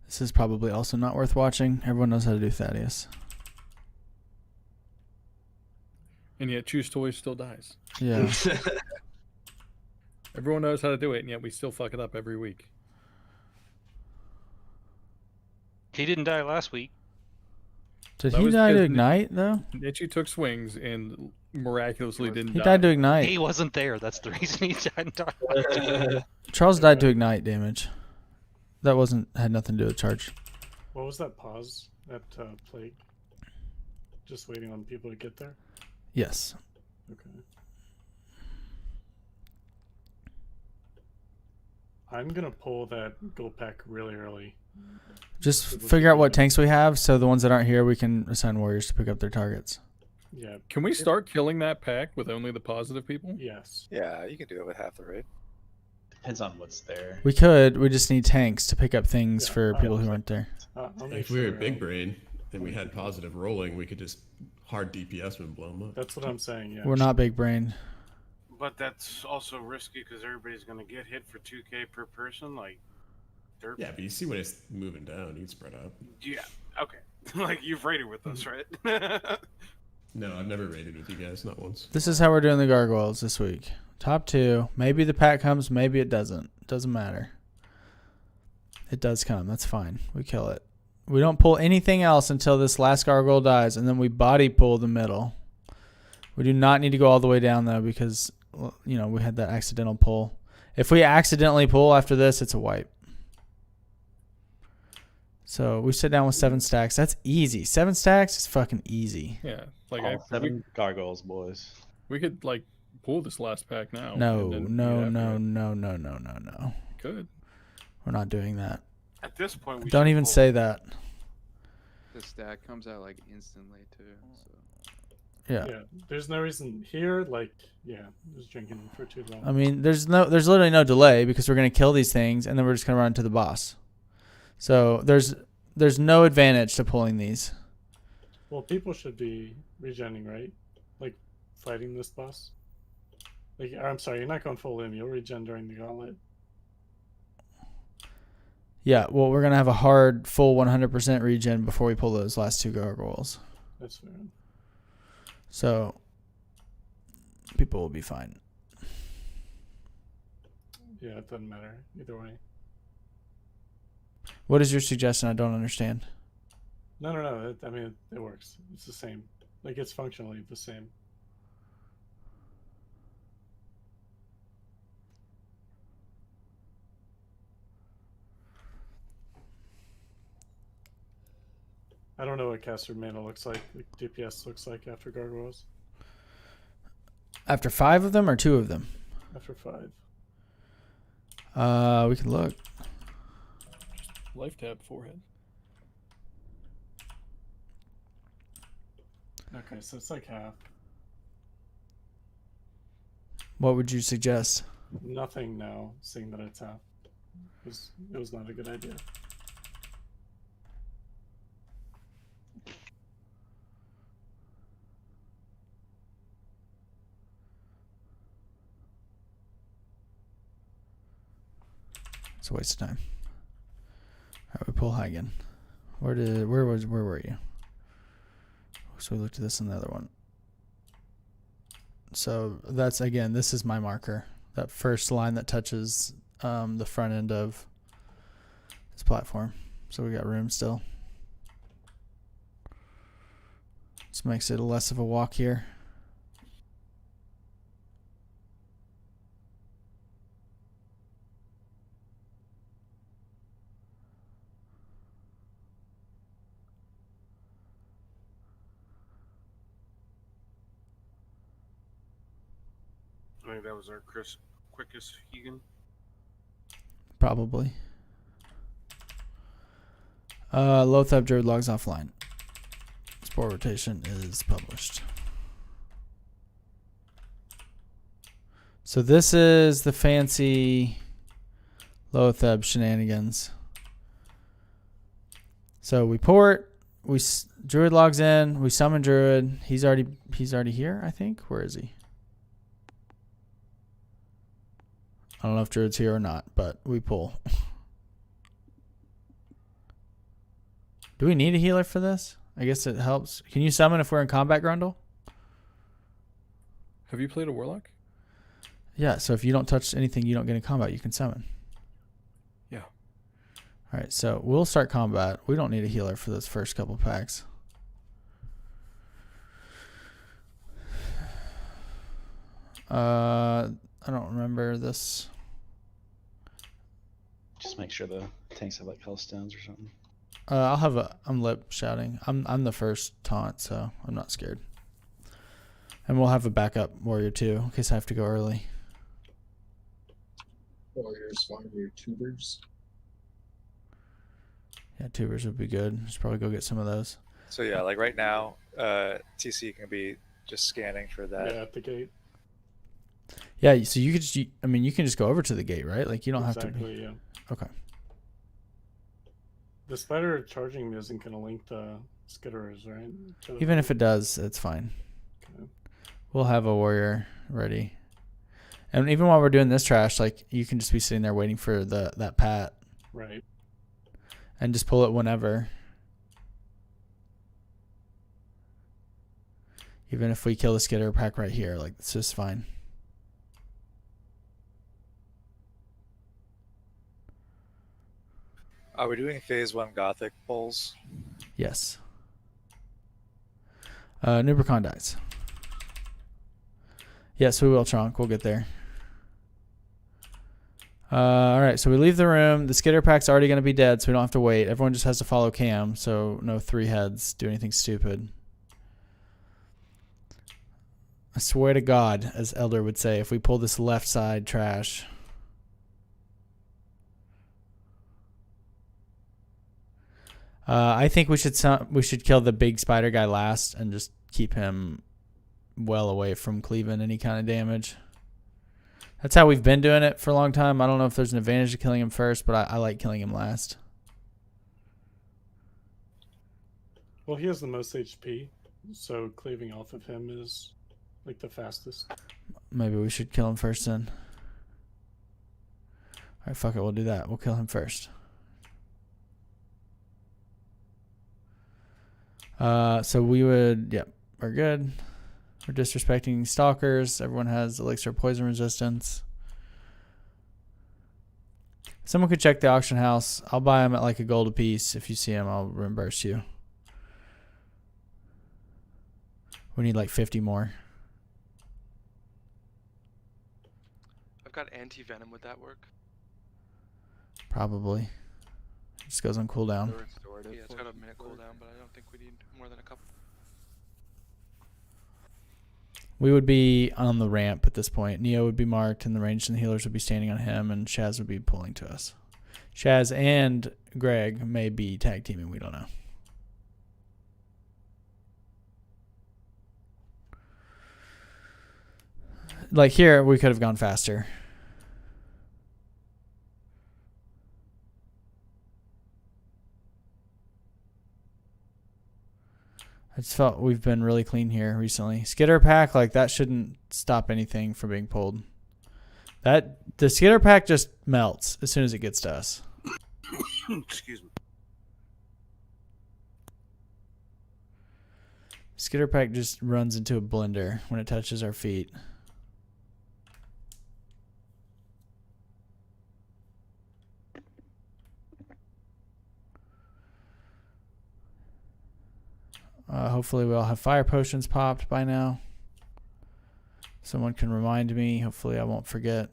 Speaker 7: This is probably also not worth watching. Everyone knows how to do Thaddeus.
Speaker 6: And yet Choose Toys still dies.
Speaker 7: Yeah.
Speaker 6: Everyone knows how to do it, and yet we still fuck it up every week.
Speaker 18: He didn't die last week.
Speaker 7: Did
Speaker 6: That
Speaker 7: he
Speaker 6: was
Speaker 7: die to
Speaker 6: because
Speaker 7: ignite though?
Speaker 6: Nichi took swings and miraculously didn't
Speaker 7: He
Speaker 6: die.
Speaker 7: died to ignite.
Speaker 18: He wasn't there. That's the reason he died.
Speaker 7: Charles died to ignite damage. That had nothing to do with charge.
Speaker 8: What was that pause at plague? Just waiting on people to get there?
Speaker 7: Yes.
Speaker 8: Okay. I'm gonna pull that gold pack really early.
Speaker 7: Just figure out what tanks we have, so the ones that aren't here, we can assign warriors to pick up their targets.
Speaker 8: Yeah.
Speaker 6: Can we start killing that pack with only the positive people?
Speaker 8: Yes.
Speaker 15: Yeah, you can do it with half the raid.
Speaker 16: Depends on what's there.
Speaker 7: We could. We just need tanks to pick up things for people who aren't there.
Speaker 4: If we were big brain and we had positive rolling, we could just hard DPS and blow them up.
Speaker 8: That's what I'm saying. Yeah.
Speaker 7: We're not big brain.
Speaker 1: But that's also risky because everybody's going to get hit for 2K per person. Like, derp.
Speaker 4: Yeah, but you see when it's moving down, you'd spread out.
Speaker 1: Yeah. Okay. Like you've raided with us, right?
Speaker 4: No, I've never raided with you guys, not once.
Speaker 7: This is how we're doing the gargoyles this week. Top 2. Maybe the pack comes, maybe it doesn't. Doesn't matter. It does come. That's fine. We kill it. We don't pull anything else until this last gargoyle dies, and then we body pull the middle. We do not need to go all the way down, though, because, you know, we had that accidental pull. If we accidentally pull after this, it's a wipe. So we sit down with 7 stacks. That's easy. 7 stacks is fucking easy.
Speaker 6: Yeah. Like
Speaker 16: All 7 gargoyles, boys.
Speaker 6: We could like pull this last pack now.
Speaker 7: No,
Speaker 6: and then
Speaker 7: no,
Speaker 6: beat
Speaker 7: no,
Speaker 6: after it.
Speaker 7: no, no, no, no, no.
Speaker 6: Could.
Speaker 7: We're not doing that.
Speaker 1: At this point, we
Speaker 7: Don't
Speaker 1: should
Speaker 7: even
Speaker 1: pull.
Speaker 7: say that.
Speaker 14: The stack comes out like instantly too. So.
Speaker 7: Yeah.
Speaker 8: Yeah. There's no reason here. Like, yeah, just drinking for too long.
Speaker 7: I mean, there's literally no delay because we're gonna kill these things and then we're just gonna run to the boss. So there's no advantage to pulling these.
Speaker 8: Well, people should be regenning, right? Like fighting this boss. Like, I'm sorry, you're not going full in. You'll regen during the gauntlet.
Speaker 7: Yeah, well, we're gonna have a hard full 100% regen before we pull those last 2 gargoyles.
Speaker 8: That's fair.
Speaker 7: So people will be fine.
Speaker 8: Yeah, it doesn't matter either way.
Speaker 7: What is your suggestion? I don't understand.
Speaker 8: No. I mean, it works. It's the same. Like, it's functionally the same. I don't know what caster mana looks like DPS looks like after gargoyles.
Speaker 7: After 5 of them or 2 of them?
Speaker 8: After 5.
Speaker 7: We can look.
Speaker 6: Life tab forehead.
Speaker 8: Okay, so it's like half.
Speaker 7: What would you suggest?
Speaker 8: Nothing now, seeing that it's half. It was not a good idea.
Speaker 7: It's a waste of time. Alright, we pull high again. Where were you? So we looked at this and the other one. So that's, again, this is my marker. That first line that touches the front end of this platform. So we got room still. This makes it less of a walk here.
Speaker 1: I think that was our quickest Hegan.
Speaker 7: Probably. Lothab Druid logs offline. Spore rotation is published. So this is the fancy Lothab shenanigans. So we port, Druid logs in, we summon Druid. He's already here, I think. Where is he? I don't know if Druid's here or not, but we pull. Do we need a healer for this? I guess it helps. Can you summon if we're in combat, Grundle?
Speaker 6: Have you played a Warlock?
Speaker 7: Yeah, so if you don't touch anything you don't get in combat, you can summon.
Speaker 6: Yeah.
Speaker 7: Alright, so we'll start combat. We don't need a healer for those first couple packs. I don't remember this.
Speaker 16: Just make sure the tanks have like health stones or something.
Speaker 7: I'm lip shouting. I'm the first taunt, so I'm not scared. And we'll have a backup warrior too, in case I have to go early.
Speaker 10: Warriors, one of your tubers.
Speaker 7: Yeah, tubers would be good. Just probably go get some of those.
Speaker 15: So yeah, like right now, TC can be just scanning for that.
Speaker 8: Yeah, at the gate.
Speaker 7: Yeah, so you could just, I mean, you can just go over to the gate, right? Like you don't have to
Speaker 8: Exactly, yeah.
Speaker 7: Okay.
Speaker 8: The spider charging me isn't going to link the skitterers, right?
Speaker 7: Even if it does, it's fine.
Speaker 8: Okay.
Speaker 7: We'll have a warrior ready. And even while we're doing this trash, like you can just be sitting there waiting for that pat.
Speaker 8: Right.
Speaker 7: And just pull it whenever. Even if we kill the skitter pack right here, like it's just fine.
Speaker 15: Are we doing phase 1 Gothic pulls?
Speaker 7: Yes. Nubricon dies. Yes, we will, Tronk. We'll get there. Alright, so we leave the room. The skitter pack's already going to be dead, so we don't have to wait. Everyone just has to follow Cam, so no 3 heads do anything stupid. I swear to God, as Elder would say, if we pull this left side trash... I think we should kill the big spider guy last and just keep him well away from cleaving any kind of damage. That's how we've been doing it for a long time. I don't know if there's an advantage to killing him first, but I like killing him last.
Speaker 8: Well, he has the most HP, so cleaving off of him is like the fastest.
Speaker 7: Maybe we should kill him first then. Alright, fuck it, we'll do that. We'll kill him first. So we would, yep, we're good. We're disrespecting stalkers. Everyone has elixir poison resistance. Someone could check the auction house. I'll buy them at like a gold a piece. If you see them, I'll reimburse you. We need like 50 more.
Speaker 17: I've got anti-venom. Would that work?
Speaker 7: Probably. It just goes on cooldown.
Speaker 17: Yeah, it's got a minute cooldown, but I don't think we need more than a couple.
Speaker 7: We would be on the ramp at this point. Neo would be marked, and the ranged and the healers would be standing on him, and Shaz would be pulling to us. Shaz and Greg may be tag teaming. We don't know. Like here, we could have gone faster. I just felt we've been really clean here recently. Skitter pack, like that shouldn't stop anything from being pulled. The skitter pack just melts as soon as it gets to us.
Speaker 1: Excuse me.
Speaker 7: Skitter pack just runs into a blender when it touches our feet. Hopefully we all have fire potions popped by now. Someone can remind me. Hopefully I won't forget.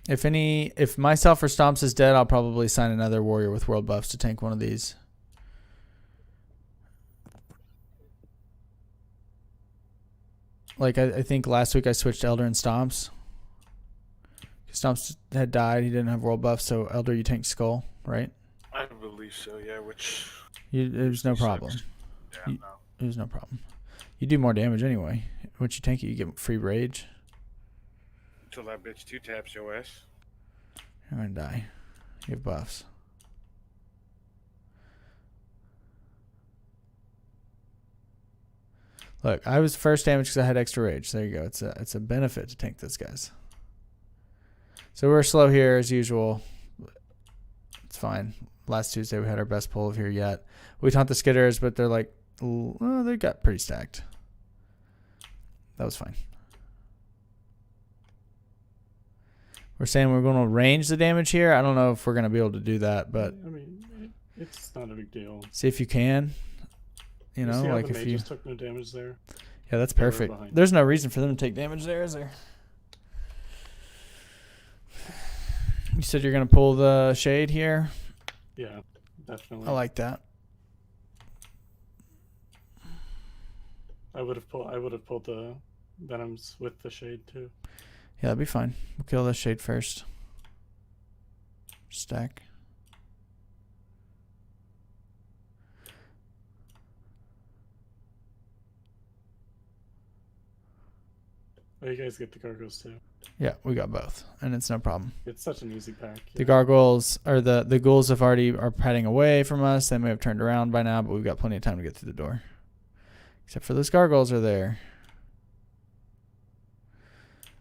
Speaker 7: If myself or Stomps is dead, I'll probably sign another warrior with world buffs to tank one of these. Like I think last week I switched Elder and Stomps. Stomps had died. He didn't have world buff, so Elder, you tank Skull, right?
Speaker 1: I believe so, yeah, which...
Speaker 7: It was no problem.
Speaker 1: Yeah, no.
Speaker 7: It was no problem. You do more damage anyway. Once you tank it, you get free rage.
Speaker 1: Until that bitch 2-taps your ass.
Speaker 7: You're gonna die. You have buffs. Look, I was first damage because I had extra rage. There you go. It's a benefit to tank this, guys. So we're slow here as usual. It's fine. Last Tuesday we had our best pull of here yet. We taunt the skitters, but they're like, oh, they got pretty stacked. That was fine. We're saying we're going to range the damage here. I don't know if we're going to be able to do that, but
Speaker 8: I mean, it's not a big deal.
Speaker 7: see if you can. You know,
Speaker 8: see how
Speaker 7: like
Speaker 8: the
Speaker 7: if you.
Speaker 8: mages took no damage there.
Speaker 7: Yeah, that's
Speaker 8: They were
Speaker 7: perfect.
Speaker 8: behind.
Speaker 7: There's no reason for them to take damage there, is there? You said you're going to pull the shade here.
Speaker 8: Yeah, definitely.
Speaker 7: I like that.
Speaker 8: I would have pulled the venoms with the shade too.
Speaker 7: Yeah, that'd be fine. We'll kill the shade first. Stack.
Speaker 8: Oh, you guys get the gargoyles too.
Speaker 7: Yeah, we got both, and it's no problem.
Speaker 8: It's such an easy pack.
Speaker 7: The gargoyles or the ghouls are padding away from us. They may have turned around by now, but we've got plenty of time to get through the door. Except for those gargoyles are there.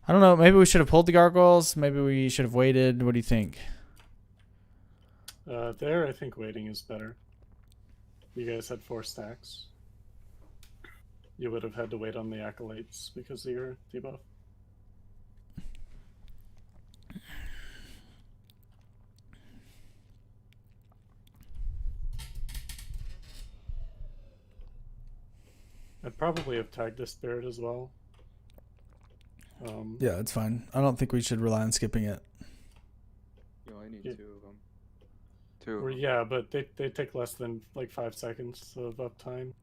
Speaker 7: I don't know. Maybe we should have pulled the gargoyles. Maybe we should have waited. What do you think?
Speaker 8: There, I think waiting is better. You guys had 4 stacks. You would have had to wait on the acolytes because of your debuff. I'd probably have tagged the spirit as well.
Speaker 7: Yeah, it's fine. I don't think we should rely on skipping it.
Speaker 14: You only need
Speaker 8: Yeah.
Speaker 14: 2 of them. 2.
Speaker 8: Or, yeah, but they take less than like 5 seconds of uptime.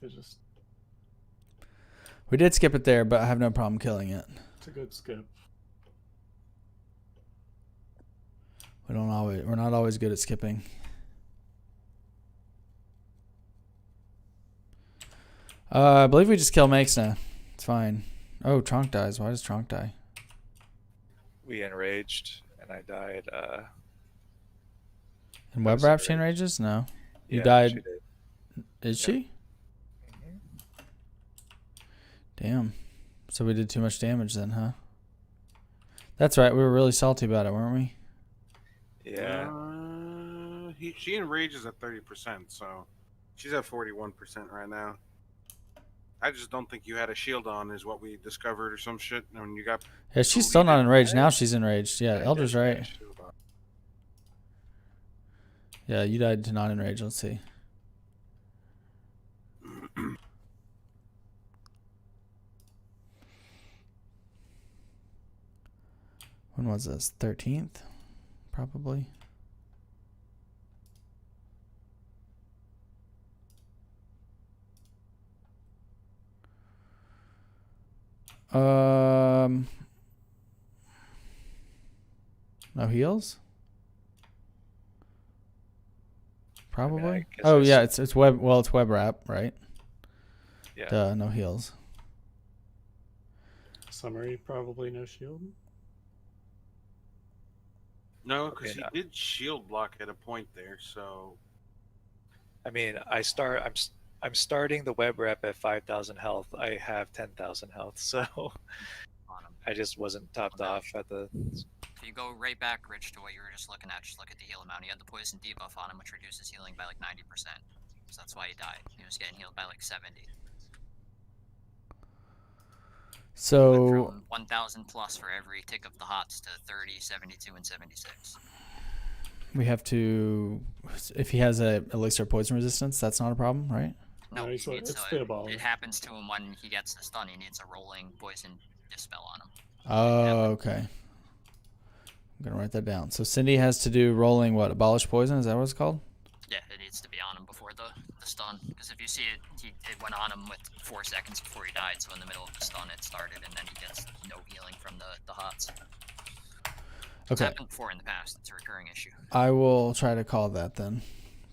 Speaker 8: They just
Speaker 7: We did skip it there, but I have no problem killing it.
Speaker 8: it's a good skip.
Speaker 7: We're not always good at skipping. I believe we just kill Makesna. It's fine. Oh, Tronk dies. Why does Tronk die?
Speaker 15: We enraged, and I died.
Speaker 7: And Web Wrap she enrages? No. You
Speaker 15: Yeah,
Speaker 7: died.
Speaker 15: she did.
Speaker 7: Is she? Damn. So we did too much damage then, huh? That's right. We were really salty about it, weren't we?
Speaker 15: Yeah.
Speaker 1: She enrages at 30%, so she's at 41% right now. I just don't think you had a shield on, is what we discovered, or some shit. And when you got
Speaker 7: Yeah, she's still not enraged. Now she's enraged. Yeah, Elder's right. Yeah, you died to not enrage. Let's see. When was this? 13th? Probably. No heals? Probably. Oh yeah, it's web. Well, it's web wrap, right?
Speaker 15: Yeah.
Speaker 7: Duh, no heals.
Speaker 8: Summary, probably no shield.
Speaker 1: No, because he did shield block at a point there, so...
Speaker 15: I mean, I'm starting the web rep at 5,000 health. I have 10,000 health, so I just wasn't topped off at the.
Speaker 12: If you go right back, Rich, to what you were just looking at, just look at the heal amount. He had the poison debuff on him, which reduces healing by like 90%. So that's why he died. He was getting healed by like 70.
Speaker 7: So
Speaker 12: 1,000 plus for every tick of the hots to 30, 72, and 76.
Speaker 7: we have to, if he has a elixir poison resistance, that's not a problem, right?
Speaker 12: No,
Speaker 8: it's
Speaker 12: he needs
Speaker 8: the abolish.
Speaker 12: it happens to him when he gets the stun. He needs a rolling poison dispel on him.
Speaker 7: Oh, okay. I'm gonna write that down. So Cindy has to do rolling what? Abolish poison? Is that what it's called?
Speaker 12: Yeah, it needs to be on him before the stun. Because if you see it, it went on him with 4 seconds before he died. So in the middle of the stun, it started, and then he gets no healing from the hots. It's
Speaker 7: Okay.
Speaker 12: happened before in the past. It's a recurring issue.
Speaker 7: I will try to call that then.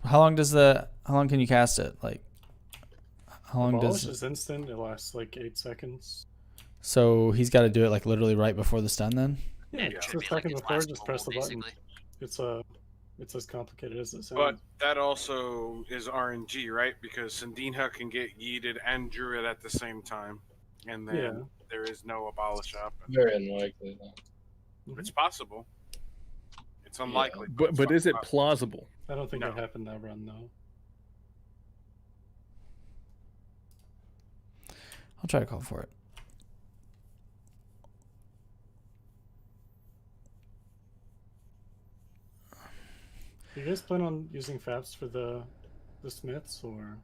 Speaker 7: How long can you cast it? Like, how long
Speaker 8: Abolish
Speaker 7: does?
Speaker 8: is instant. It lasts like 8 seconds.
Speaker 7: So he's got to do it like literally right before the stun then.
Speaker 8: Yeah, just a second before, just press the button. It's as complicated as it sounds.
Speaker 1: But that also is RNG, right? Because Sandinha can get yeeted and Druid at the same time, and then there is no abolish up.
Speaker 10: Very unlikely. Though.
Speaker 1: It's possible. It's unlikely.
Speaker 6: But is it plausible?
Speaker 8: I don't think that happened that run though.
Speaker 7: I'll try to call for it.
Speaker 8: Do you guys plan on using Faps for the Smiths or?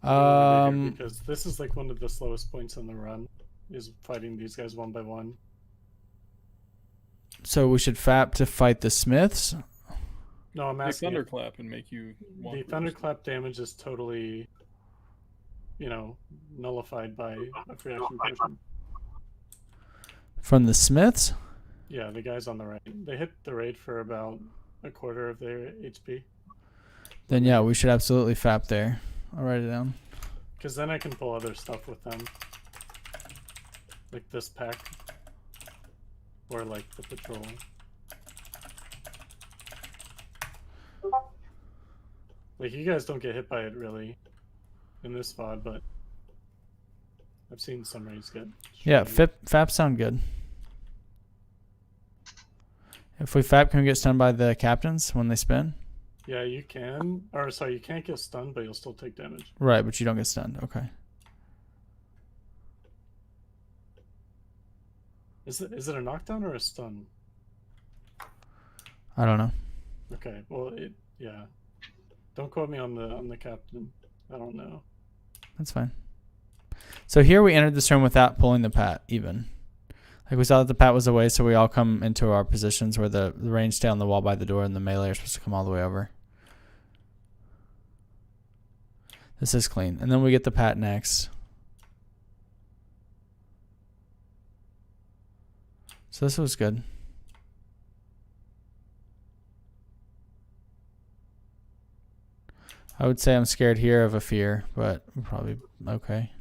Speaker 8: Because this is like one of the slowest points on the run, is fighting these guys one by one.
Speaker 7: So we should FAP to fight the Smiths.
Speaker 8: No, I'm
Speaker 6: The
Speaker 8: asking.
Speaker 6: thunderclap and make you.
Speaker 8: The thunderclap damage is totally, nullified by a free action potion.
Speaker 7: From the Smiths?
Speaker 8: Yeah, the guys on the right. They hit the raid for about a quarter of their HP.
Speaker 7: Then yeah, we should absolutely FAP there. I'll write it down.
Speaker 8: Because then I can pull other stuff with them. Like this pack. Or like the patrol. Like you guys don't get hit by it really in this VOD, but I've seen some raids get.
Speaker 7: Yeah, FAP sound good. If we FAP, can we get stunned by the captains when they spin?
Speaker 8: Yeah, you can. Or sorry, you can't get stunned, but you'll still take damage.
Speaker 7: Right, but you don't get stunned. Okay.
Speaker 8: Is it a knockdown or a stun?
Speaker 7: I don't know.
Speaker 8: Okay, well yeah. Don't quote me on the captain. I don't know.
Speaker 7: That's fine. So here we entered this room without pulling the pat even. Like we saw that the pat was away, so we all come into our positions where the range stay on the wall by the door and the melee are supposed to come all the way over. This is clean. And then we get the pat next. So this was good. I would say I'm scared here of a fear, but we're probably okay.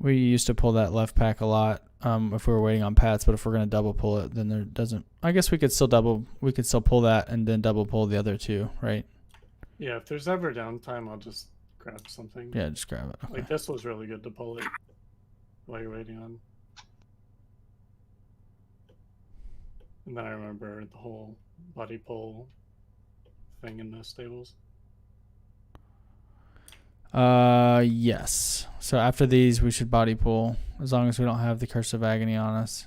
Speaker 7: We used to pull that left pack a lot if we were waiting on pats, but if we're going to double pull it, then there doesn't... I guess we could still pull that and then double pull the other two, right?
Speaker 8: Yeah, if there's ever downtime, I'll just grab something.
Speaker 7: Yeah, just grab it. Okay.
Speaker 8: Like this was really good to pull it while you're waiting on. And then I remember the whole body pull thing in the stables.
Speaker 7: Yes. So after these, we should body pull as long as we don't have the Curse of Agony on us.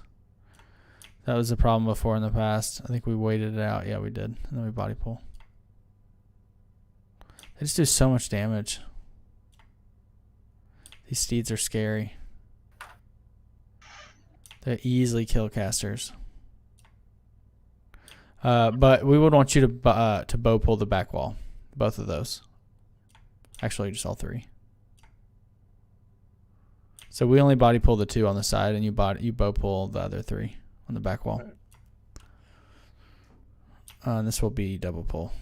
Speaker 7: That was a problem before in the past. I think we waited it out. Yeah, we did. And then we body pull. They just do so much damage. These steeds are scary. They easily kill casters. But we would want you to bow pull the back wall. Both of those. Actually, just all three. So we only body pull the 2 on the side, and you bow pull the other 3 on the back wall. And this will be double pull,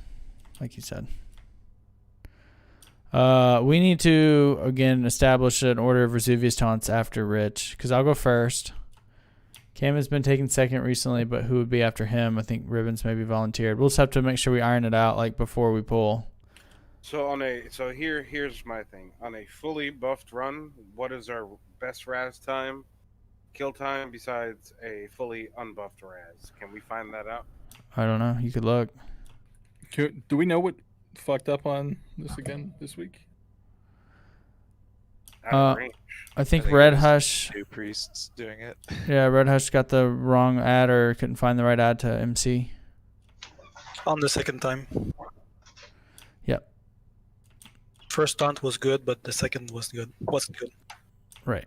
Speaker 7: like you said. We need to, again, establish an order of Vesuvius taunts after Rich, because I'll go first. Cam has been taking second recently, but who would be after him? I think Ribbons maybe volunteered. We'll just have to make sure we iron it out like before we pull.
Speaker 1: So here's my thing. On a fully buffed run, what is our best Raz time, kill time besides a fully unbuffed Raz? Can we find that out?
Speaker 7: I don't know. You could look.
Speaker 6: Do we know what fucked up on this again this week?
Speaker 7: I think Red Hush.
Speaker 15: 2 priests doing it.
Speaker 7: Yeah, Red Hush got the wrong ad or couldn't find the right ad to MC.
Speaker 19: On the second time.
Speaker 7: Yep.
Speaker 19: First taunt was good, but the second wasn't good.
Speaker 7: Right.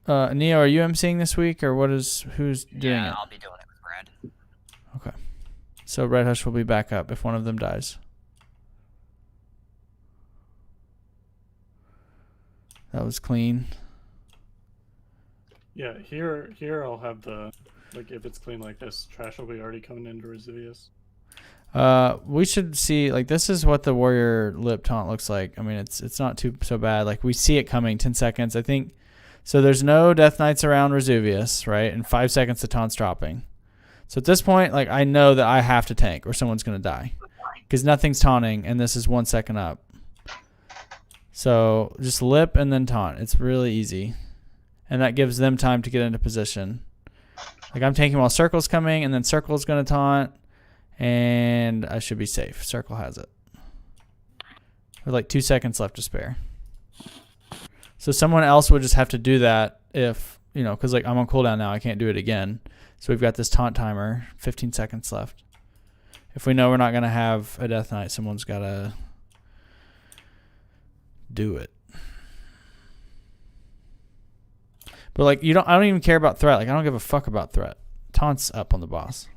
Speaker 7: Neo, are you MCing this week, or who's doing it?
Speaker 12: Yeah, I'll be doing it with Brad.
Speaker 7: Okay. So Red Hush will be back up if one of them dies. That was clean.
Speaker 8: Yeah, here I'll have the, like, if it's clean like this, trash will be already coming into Vesuvius.
Speaker 7: We should see, like, this is what the warrior lip taunt looks like. I mean, it's not so bad. Like, we see it coming 10 seconds. I think, so there's no Death Knights around Vesuvius, right? In 5 seconds, the taunt's dropping. So at this point, like, I know that I have to tank or someone's going to die because nothing's taunting and this is 1 second up. So just lip and then taunt. It's really easy. And that gives them time to get into position. Like, I'm tanking while circle's coming, and then circle's going to taunt, and I should be safe. Circle has it. With like 2 seconds left to spare. So someone else would just have to do that if, you know, because like I'm on cooldown now. I can't do it again. So we've got this taunt timer, 15 seconds left. If we know we're not going to have a Death Knight, someone's got to do it. But like, I don't even care about threat. Like, I don't give a fuck about threat. Taunt's up on the boss.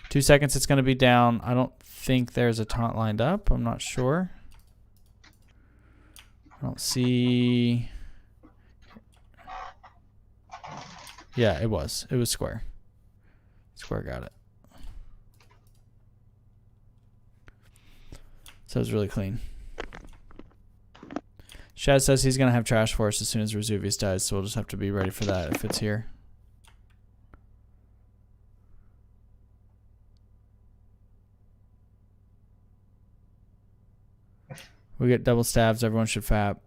Speaker 7: 2 seconds, it's going to be down. I don't think there's a taunt lined up. I'm not sure. I don't see. Yeah, it was. It was square. Square got it. So it was really clean. Shad says he's going to have trash for us as soon as Vesuvius dies, so we'll just have to be ready for that if it's here. We get double stabs. Everyone should fap.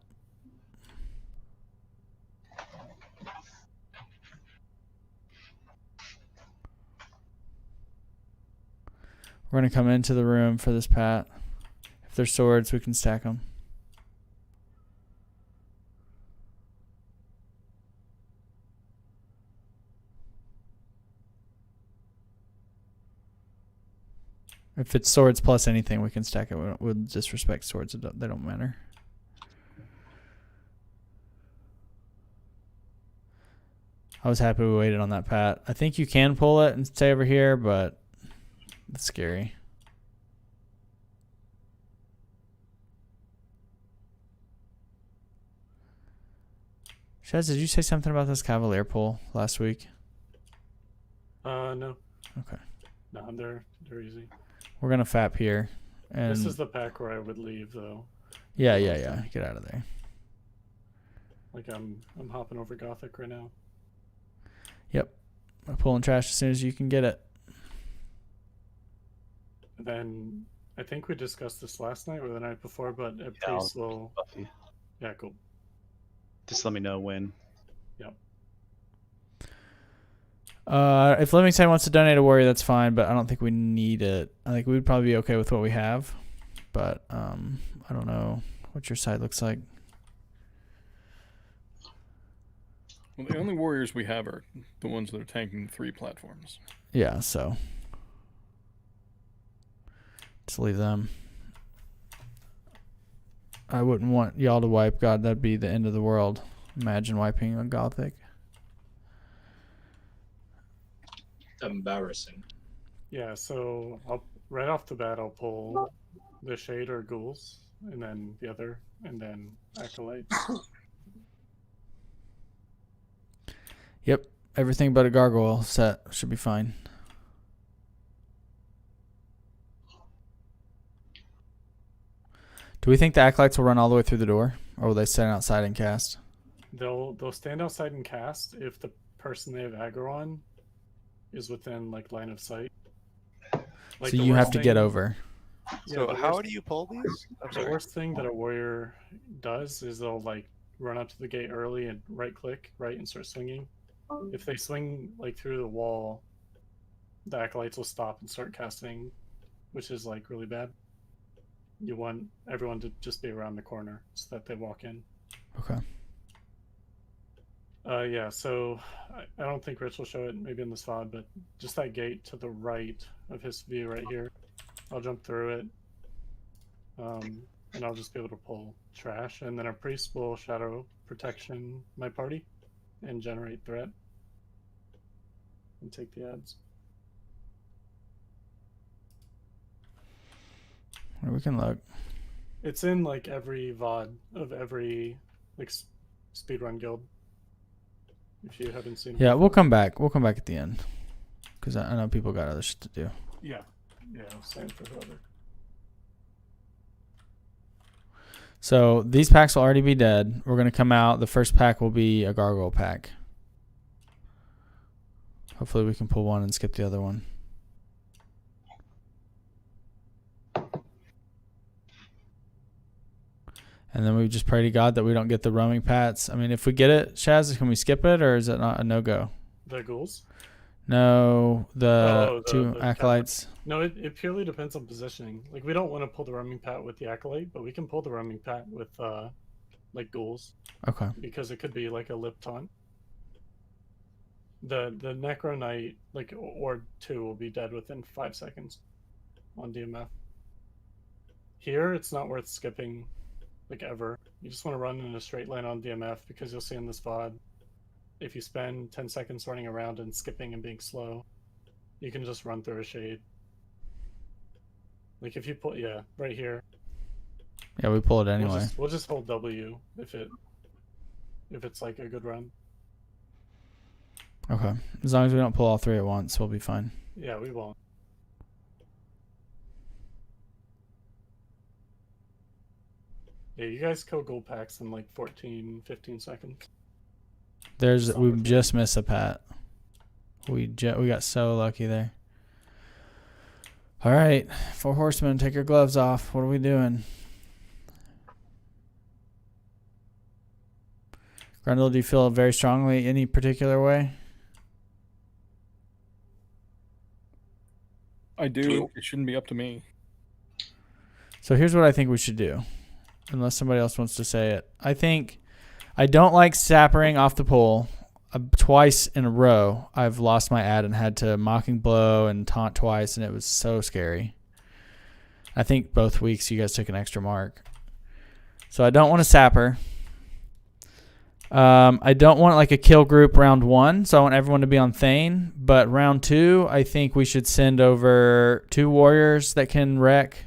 Speaker 7: We're going to come into the room for this pat. If there's swords, we can stack them. If it's swords plus anything, we can stack it. We'll disrespect swords. They don't matter. I was happy we waited on that pat. I think you can pull it and stay over here, but it's scary. Shaz, did you say something about this Cavalier pull last week?
Speaker 8: No.
Speaker 7: Okay.
Speaker 8: No, they're easy.
Speaker 7: We're gonna fap here, and
Speaker 8: this is the pack where I would leave, though.
Speaker 7: Yeah. Get out of there.
Speaker 8: Like, I'm hopping over Gothic right now.
Speaker 7: Yep. I'm pulling trash as soon as you can get it.
Speaker 8: And then I think we discussed this last night or the night before, but a priest will. Yeah, cool.
Speaker 16: Just let me know when.
Speaker 8: Yep.
Speaker 7: If Living Side wants to donate a warrior, that's fine, but I don't think we need it. I think we'd probably be okay with what we have, but I don't know what your side looks like.
Speaker 6: Well, the only warriors we have are the ones that are tanking 3 platforms.
Speaker 7: Yeah, so just leave them. I wouldn't want y'all to wipe. God, that'd be the end of the world. Imagine wiping a Gothic.
Speaker 10: Embarrassing.
Speaker 8: Yeah, so right off the bat, I'll pull the Shade or Ghouls, and then the other, and then Acolytes.
Speaker 7: Yep, everything but a gargoyle set should be fine. Do we think the acolytes will run all the way through the door, or will they stand outside and cast?
Speaker 8: They'll stand outside and cast if the person they have aggro on is within like line of sight. Like
Speaker 7: So
Speaker 8: the
Speaker 7: you have
Speaker 8: worst
Speaker 7: to get
Speaker 8: thing-
Speaker 7: over.
Speaker 15: So
Speaker 8: the
Speaker 15: how
Speaker 8: worst-
Speaker 15: do you pull these? I'm
Speaker 8: The
Speaker 15: sorry.
Speaker 8: worst thing that a warrior does is they'll like run up to the gate early and right click right and start swinging. If they swing like through the wall, the acolytes will stop and start casting, which is like really bad. You want everyone to just be around the corner so that they walk in.
Speaker 7: Okay.
Speaker 8: Yeah, so I don't think Rich will show it maybe in the SVOD, but just that gate to the right of his view right here. I'll jump through it. And I'll just be able to pull trash, and then a priest will shadow protection my party and generate threat and take the ads.
Speaker 7: Or we can look.
Speaker 8: It's in like every VOD of every like speedrun guild. If you haven't seen it
Speaker 7: Yeah,
Speaker 8: before.
Speaker 7: we'll come back. We'll come back at the end, because I know people got other shit to do.
Speaker 8: Yeah, same for whoever.
Speaker 7: So these packs will already be dead. We're gonna come out. The first pack will be a gargoyle pack. Hopefully we can pull one and skip the other one. And then we just pray to God that we don't get the roaming pats. I mean, if we get it, Shaz, can we skip it, or is it not a no-go?
Speaker 8: The ghouls?
Speaker 7: No, the
Speaker 8: the
Speaker 7: two acolytes.
Speaker 8: No, it purely depends on positioning. Like, we don't want to pull the roaming pat with the acolyte, but we can pull the roaming pat with like ghouls.
Speaker 7: Okay.
Speaker 8: Because it could be like a lip taunt. The Necro Knight, like, or 2 will be dead within 5 seconds on DMF. Here, it's not worth skipping, like, ever. You just want to run in a straight line on DMF, because you'll see in this VOD, if you spend 10 seconds running around and skipping and being slow, you can just run through a shade. Like, if you pull, yeah, right here.
Speaker 7: Yeah, we pull it anyway.
Speaker 8: We'll just hold W if it's like a good run.
Speaker 7: Okay. As long as we don't pull all three at once, we'll be fine.
Speaker 8: Yeah, we won't. Yeah, you guys kill gold packs in like 14, 15 seconds.
Speaker 7: We just missed a pat. We got so lucky there. All right, 4 horsemen, take your gloves off. What are we doing? Grundle, do you feel very strongly any particular way?
Speaker 6: I do. It shouldn't be up to me.
Speaker 7: So here's what I think we should do, unless somebody else wants to say it. I don't like sappering off the pole. Twice in a row, I've lost my ad and had to mocking blow and taunt twice, and it was so scary. I think both weeks you guys took an extra mark. So I don't want a sapper. I don't want like a kill group round 1, so I want everyone to be on Thane. But round 2, I think we should send over 2 warriors that can wreck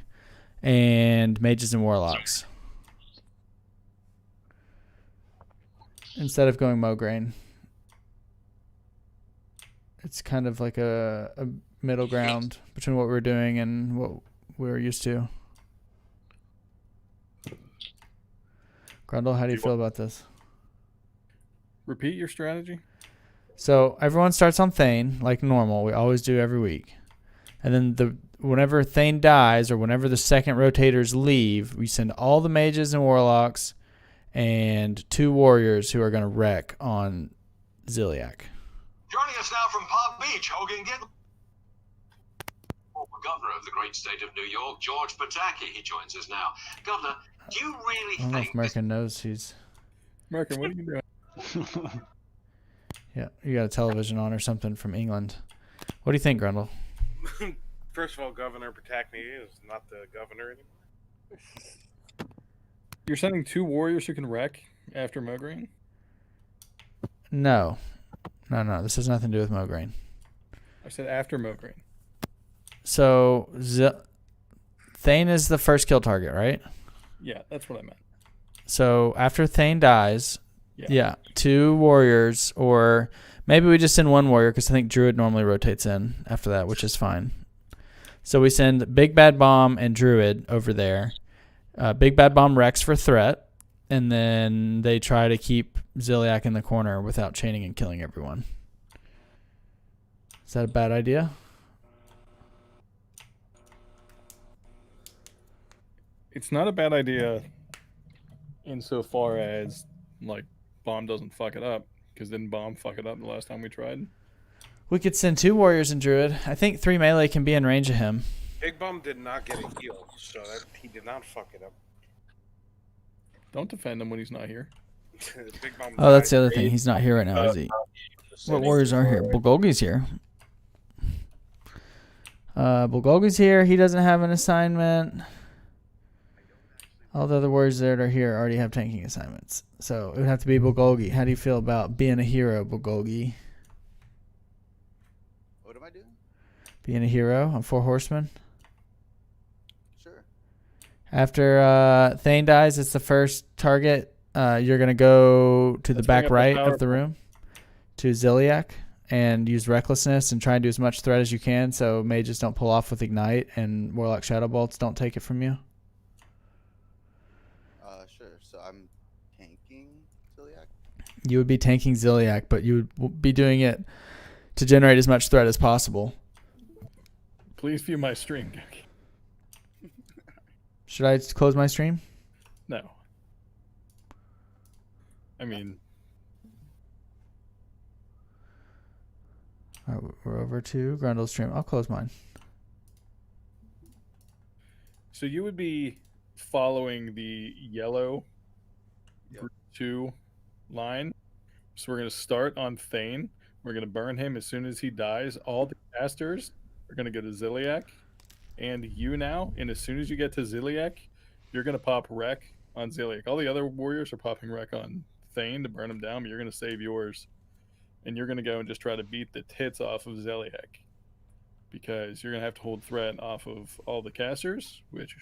Speaker 7: and mages and warlocks instead of going Mograine. It's kind of like a middle ground between what we're doing and what we were used to. Grundle, how do you feel about this?
Speaker 6: Repeat your strategy.
Speaker 7: So everyone starts on Thane like normal. We always do every week. And then whenever Thane dies or whenever the second rotators leave, we send all the mages and warlocks and 2 warriors who are going to wreck on Ziliak.
Speaker 20: Joining us now from Palm Beach, Hogan Gid. Former governor of the great state of New York, George Pataki, he joins us now. Governor, do you really
Speaker 7: I don't know
Speaker 20: think
Speaker 7: if Merkin knows he's...
Speaker 6: Merkin, what are you doing?
Speaker 7: Yeah, you got a television on or something from England. What do you think, Grundle?
Speaker 1: First of all, Governor Pataki is not the governor anymore.
Speaker 6: You're sending 2 warriors who can wreck after Mograine?
Speaker 7: No. This has nothing to do with Mograine.
Speaker 6: I said after Mograine.
Speaker 7: So, Thane is the first kill target, right?
Speaker 6: Yeah, that's what I meant.
Speaker 7: So, after Thane dies, Yeah, 2 warriors, or maybe we just send 1 warrior because I think Druid normally rotates in after that, which is fine. So we send Big Bad Bomb and Druid over there. Big Bad Bomb Rex for threat, and then they try to keep Ziliak in the corner without chaining and killing everyone. Is that a bad idea?
Speaker 6: It's not a bad idea insofar as, like, Bomb doesn't fuck it up, because didn't Bomb fuck it up the last time we tried?
Speaker 7: We could send 2 warriors and Druid. I think 3 melee can be in range of him.
Speaker 1: Big Bum did not get a heal, so that he did not fuck it up.
Speaker 6: Don't defend him when he's not here.
Speaker 1: Big Bum
Speaker 7: Oh, that's the
Speaker 1: died.
Speaker 7: other thing. He's not here right now, is he? What warriors are here? Bulgogi's here. Bulgogi's here. He doesn't have an assignment. All the other warriors that are here already have tanking assignments. So it would have to be Bulgogi. How do you feel about being a hero, Bulgogi?
Speaker 21: What am I doing?
Speaker 7: Being a hero on 4 horsemen?
Speaker 21: Sure.
Speaker 7: After Thane dies, it's the first target. You're going to go to the
Speaker 6: Let's bring
Speaker 7: back
Speaker 6: up the
Speaker 7: right
Speaker 6: power
Speaker 7: of the room to Ziliak and use Recklessness and try and do as much threat as you can so mages don't pull off with Ignite and Warlock Shadow Bolts don't take it from you.
Speaker 21: Sure. So I'm tanking Ziliak.
Speaker 7: You would be tanking Ziliak, but you would be doing it to generate as much threat as possible.
Speaker 6: Please view my stream.
Speaker 7: Should I close my stream?
Speaker 6: No. I mean,
Speaker 7: All right, we're over to Grundle's stream. I'll close mine.
Speaker 6: so you would be following the yellow group 2 line. So we're going to start on Thane. We're going to burn him as soon as he dies. All the casters are going to go to Ziliak. And you now, and as soon as you get to Ziliak, you're going to pop Wreck on Ziliak. All the other warriors are popping Wreck on Thane to burn him down, but you're going to save yours. And you're going to go and just try to beat the tits off of Ziliak. Because you're going to have to hold threat off of all the casters, which,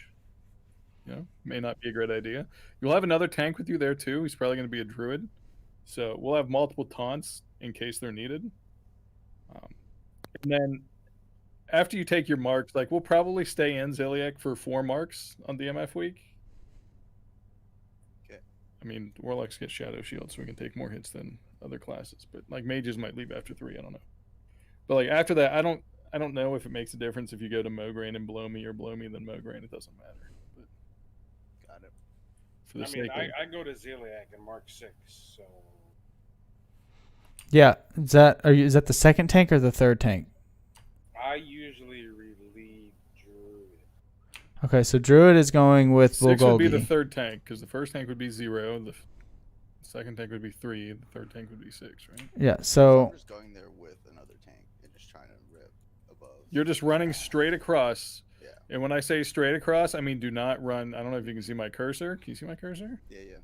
Speaker 6: you know, may not be a great idea. You'll have another tank with you there too. He's probably going to be a druid. So we'll have multiple taunts in case they're needed. And then after you take your marks, like, we'll probably stay in Ziliak for 4 marks on DMF week.
Speaker 21: Okay.
Speaker 6: I mean, warlocks get shadow shield, so we can take more hits than other classes. But like mages might leave after 3. I don't know. But like after that, I don't know if it makes a difference if you go to Mograine and blow me or blow me then Mograine. It doesn't matter. But
Speaker 21: got it.
Speaker 6: For the
Speaker 1: I mean,
Speaker 6: sake of,
Speaker 1: I go to Ziliak and Mark 6, so
Speaker 7: Yeah, is that the second tank or the third tank?
Speaker 1: I usually relieve Druid.
Speaker 7: Okay, so Druid is going with
Speaker 6: 6 would be the
Speaker 7: Bulgogi.
Speaker 6: third tank, because the first tank would be 0, the second tank would be 3, the third tank would be 6, right?
Speaker 7: Yeah, so
Speaker 21: I'm just going there with another tank and just trying to rip above.
Speaker 6: You're just running straight across.
Speaker 21: Yeah.
Speaker 6: And when I say straight across, I mean do not run. I don't know if you can see my cursor. Can you see my cursor?
Speaker 21: Yeah, yeah.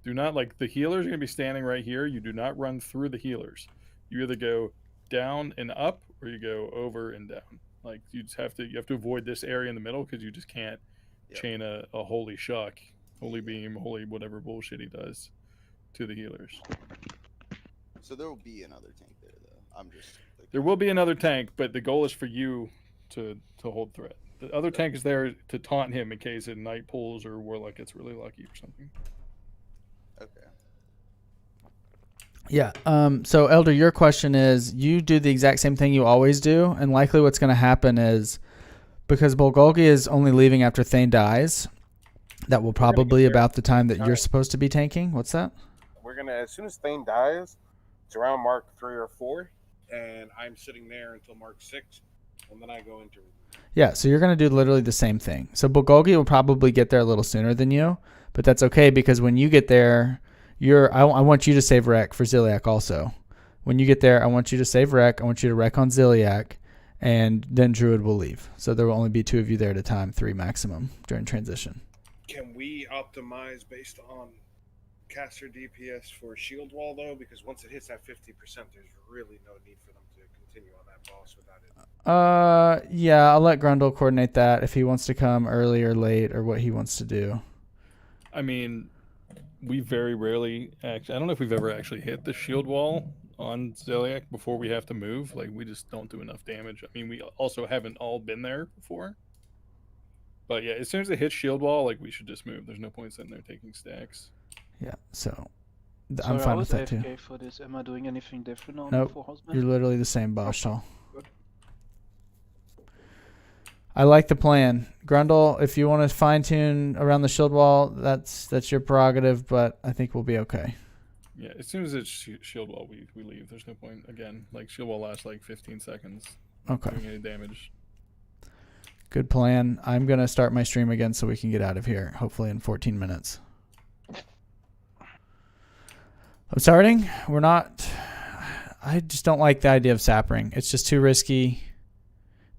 Speaker 6: Do not, like, the healers are going to be standing right here. You do not run through the healers. You either go down and up or you go over and down. Like, you have to avoid this area in the middle because you just can't chain a holy shock, holy beam, holy whatever bullshit he does to the healers.
Speaker 21: So there will be another tank there, though. I'm just. Like,
Speaker 6: There will be another tank, but the goal is for you to hold threat. The other tank is there to taunt him in case a knight pulls or warlock gets really lucky or something.
Speaker 21: Okay.
Speaker 7: yeah. So Elder, your question is, you do the exact same thing you always do, and likely what's going to happen is because Bulgogi is only leaving after Thane dies, that will probably about the time that you're supposed to be tanking. What's that?
Speaker 1: We're gonna, as soon as Thane dies, it's around Mark 3 or 4, and I'm sitting there until Mark 6, and then I go into.
Speaker 7: Yeah, so you're going to do literally the same thing. So Bulgogi will probably get there a little sooner than you, but that's okay because when you get there, I want you to save Wreck for Ziliak also. When you get there, I want you to save Wreck. I want you to Wreck on Ziliak, and then Druid will leave. So there will only be 2 of you there at a time, 3 maximum during transition.
Speaker 1: Can we optimize based on caster DPS for shield wall though? Because once it hits that 50%, there's really no need for them to continue on that boss without it.
Speaker 7: Yeah, I'll let Grundle coordinate that if he wants to come early or late or what he wants to do.
Speaker 6: I mean, we very rarely actually. I don't know if we've ever actually hit the shield wall on Zeliek before we have to move. Like, we just don't do enough damage. I mean, we also haven't all been there before. But yeah, as soon as it hits shield wall, like, we should just move. There's no point sitting there taking stacks.
Speaker 7: Yeah, so
Speaker 2: Sorry,
Speaker 7: I'm fine
Speaker 2: I
Speaker 7: with
Speaker 2: was
Speaker 7: that too.
Speaker 2: AFK for this. Am I doing anything different on
Speaker 7: Nope,
Speaker 2: 4 horsemen?
Speaker 7: you're literally the same, Bosch.
Speaker 2: Okay,
Speaker 7: Tall.
Speaker 2: good.
Speaker 7: I like the plan. Grundle, if you want to fine tune around the shield wall, that's your prerogative, but I think we'll be okay.
Speaker 6: Yeah, as soon as it's shield wall, we leave. There's no point, again, like, shield wall lasts like 15 seconds.
Speaker 7: Okay.
Speaker 6: Doing any damage.
Speaker 7: Good plan. I'm going to start my stream again so we can get out of here, hopefully in 14 minutes. I'm starting. We're not... I just don't like the idea of sappering. It's just too risky.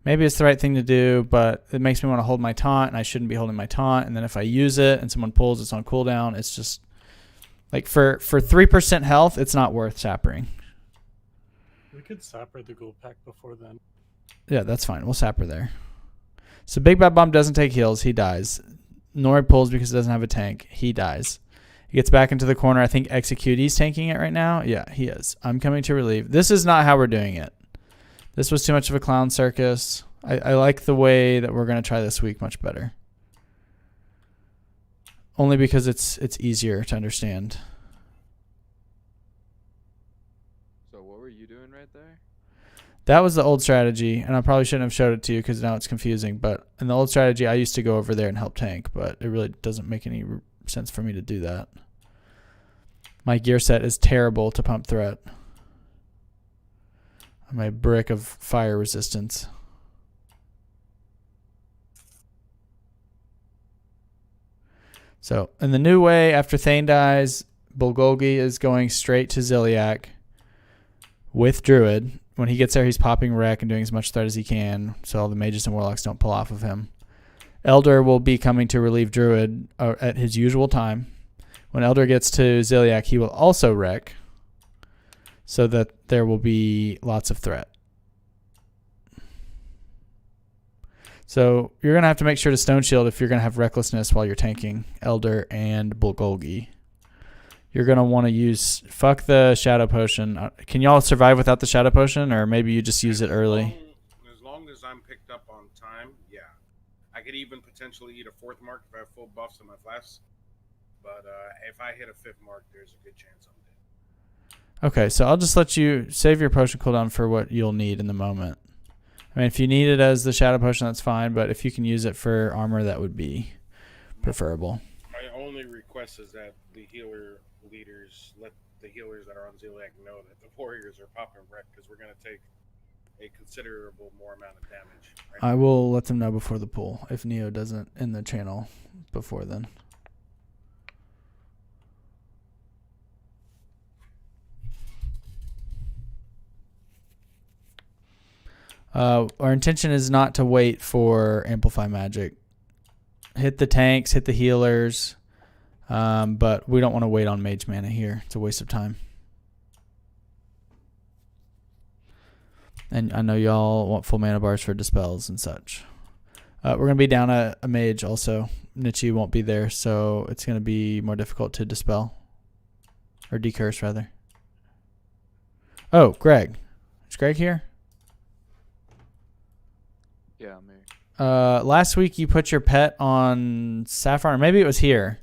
Speaker 7: Maybe it's the right thing to do, but it makes me want to hold my taunt, and I shouldn't be holding my taunt. And then if I use it and someone pulls, it's on cooldown. It's just... Like, for 3% health, it's not worth sappering.
Speaker 8: We could sapper the ghoul pack before then.
Speaker 7: Yeah, that's fine. We'll sapper there. So Big Bad Bomb doesn't take heals. He dies. Nord pulls because it doesn't have a tank. He dies. He gets back into the corner. I think Executee's tanking it right now. Yeah, he is. I'm coming to relieve. This is not how we're doing it. This was too much of a clown circus. I like the way that we're going to try this week much better. Only because it's easier to understand.
Speaker 14: So what were you doing right there?
Speaker 7: That was the old strategy, and I probably shouldn't have showed it to you because now it's confusing. But in the old strategy, I used to go over there and help tank, but it really doesn't make any sense for me to do that. My gear set is terrible to pump threat. I'm a brick of fire resistance. So, in the new way, after Thane dies, Bulgogi is going straight to Ziliak with Druid. When he gets there, he's popping wreck and doing as much threat as he can, so all the mages and warlocks don't pull off of him. Elder will be coming to relieve Druid at his usual time. When Elder gets to Ziliak, he will also wreck, so that there will be lots of threat. So you're going to have to make sure to Stone Shield if you're going to have Recklessness while you're tanking Elder and Bulgogi. You're going to want to use... Fuck the Shadow Potion. Can y'all survive without the Shadow Potion, or maybe you just use it early?
Speaker 1: As long as I'm picked up on time, yeah. I could even potentially eat a 4th mark if I have full buffs in my flasks. But if I hit a 5th mark, there's a good chance I'm dead.
Speaker 7: Okay, so I'll just let you save your potion cooldown for what you'll need in the moment. I mean, if you need it as the Shadow Potion, that's fine, but if you can use it for armor, that would be preferable.
Speaker 1: My only request is that the healer leaders let the healers that are on Ziliak know that the warriors are popping wreck, because we're going to take a considerable more amount of damage. Right?
Speaker 7: I will let them know before the pool, if Neo doesn't in the channel before then. Our intention is not to wait for Amplify Magic. Hit the tanks, hit the healers, but we don't want to wait on Mage Mana here. It's a waste of time. And I know y'all want full mana bars for Dispels and such. We're going to be down a Mage also. Nichi won't be there, so it's going to be more difficult to Dispel. Or Decurse, rather. Oh, Greg. Is Greg here?
Speaker 14: Yeah, I'm here.
Speaker 7: Last week you put your pet on Saffron, or maybe it was here.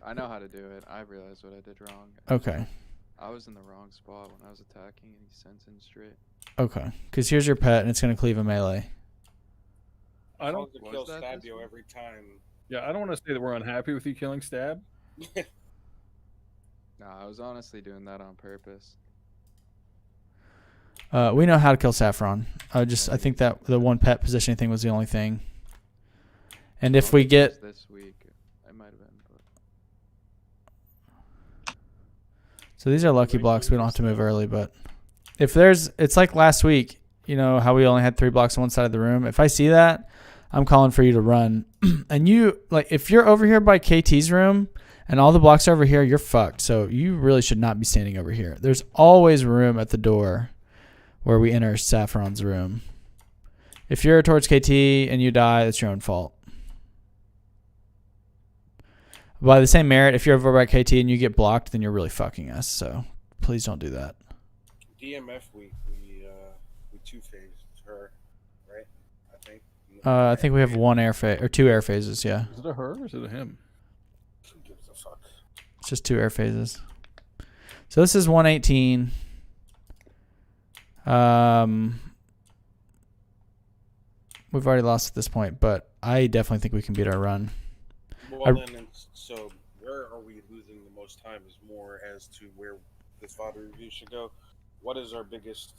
Speaker 14: I know how to do it. I realized what I did wrong.
Speaker 7: Okay.
Speaker 14: I was in the wrong spot when I was attacking, and he sends in straight.
Speaker 7: Okay, because here's your pet, and it's going to cleave a melee.
Speaker 6: I don't
Speaker 1: kill Stabio every time.
Speaker 6: Yeah, I don't want to say that we're unhappy with you killing Stab.
Speaker 14: No, I was honestly doing that on purpose.
Speaker 7: We know how to kill Saffron. I think that the one pet positioning thing was the only thing. And if we get
Speaker 14: this week, it might have been. But...
Speaker 7: So these are lucky blocks. We don't have to move early, but if there's, it's like last week. You know how we only had 3 blocks on one side of the room. If I see that, I'm calling for you to run. And you like if you're over here by KT's room and all the blocks are over here, you're fucked. So you really should not be standing over here. There's always room at the door where we enter Saffron's room. If you're towards KT and you die, it's your own fault. by the same merit, if you're over by KT and you get blocked, then you're really fucking us. So please don't do that.
Speaker 1: DMF week, we two-phased her, right? I think.
Speaker 7: I think we have one air phase or two air phases. Yeah.
Speaker 6: Is it a her or is it a him?
Speaker 1: Who gives a fuck?
Speaker 7: It's just two air phases. So this is 118. We've already lost at this point, but I definitely think we can beat our run.
Speaker 1: Well, then, so where are we losing the most time is more as to where this VOD review should go. What is our biggest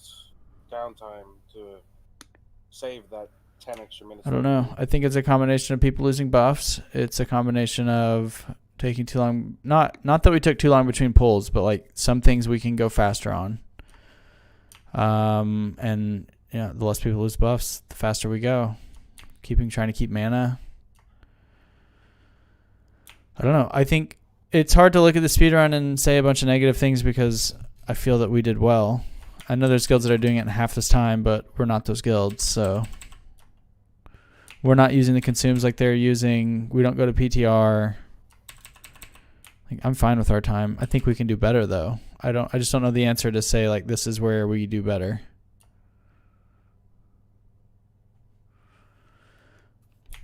Speaker 1: downtime to save that 10 extra minutes?
Speaker 7: I don't know. I think it's a combination of people losing buffs. It's a combination of taking too long. Not that we took too long between pulls, but like some things we can go faster on. And yeah, the less people lose buffs, the faster we go. Trying to keep mana. I don't know. I think it's hard to look at the speedrun and say a bunch of negative things because I feel that we did well. I know there's guilds that are doing it in half this time, but we're not those guilds, so we're not using the consumes like they're using. We don't go to PTR. Like, I'm fine with our time. I think we can do better though. I just don't know the answer to say like this is where we do better.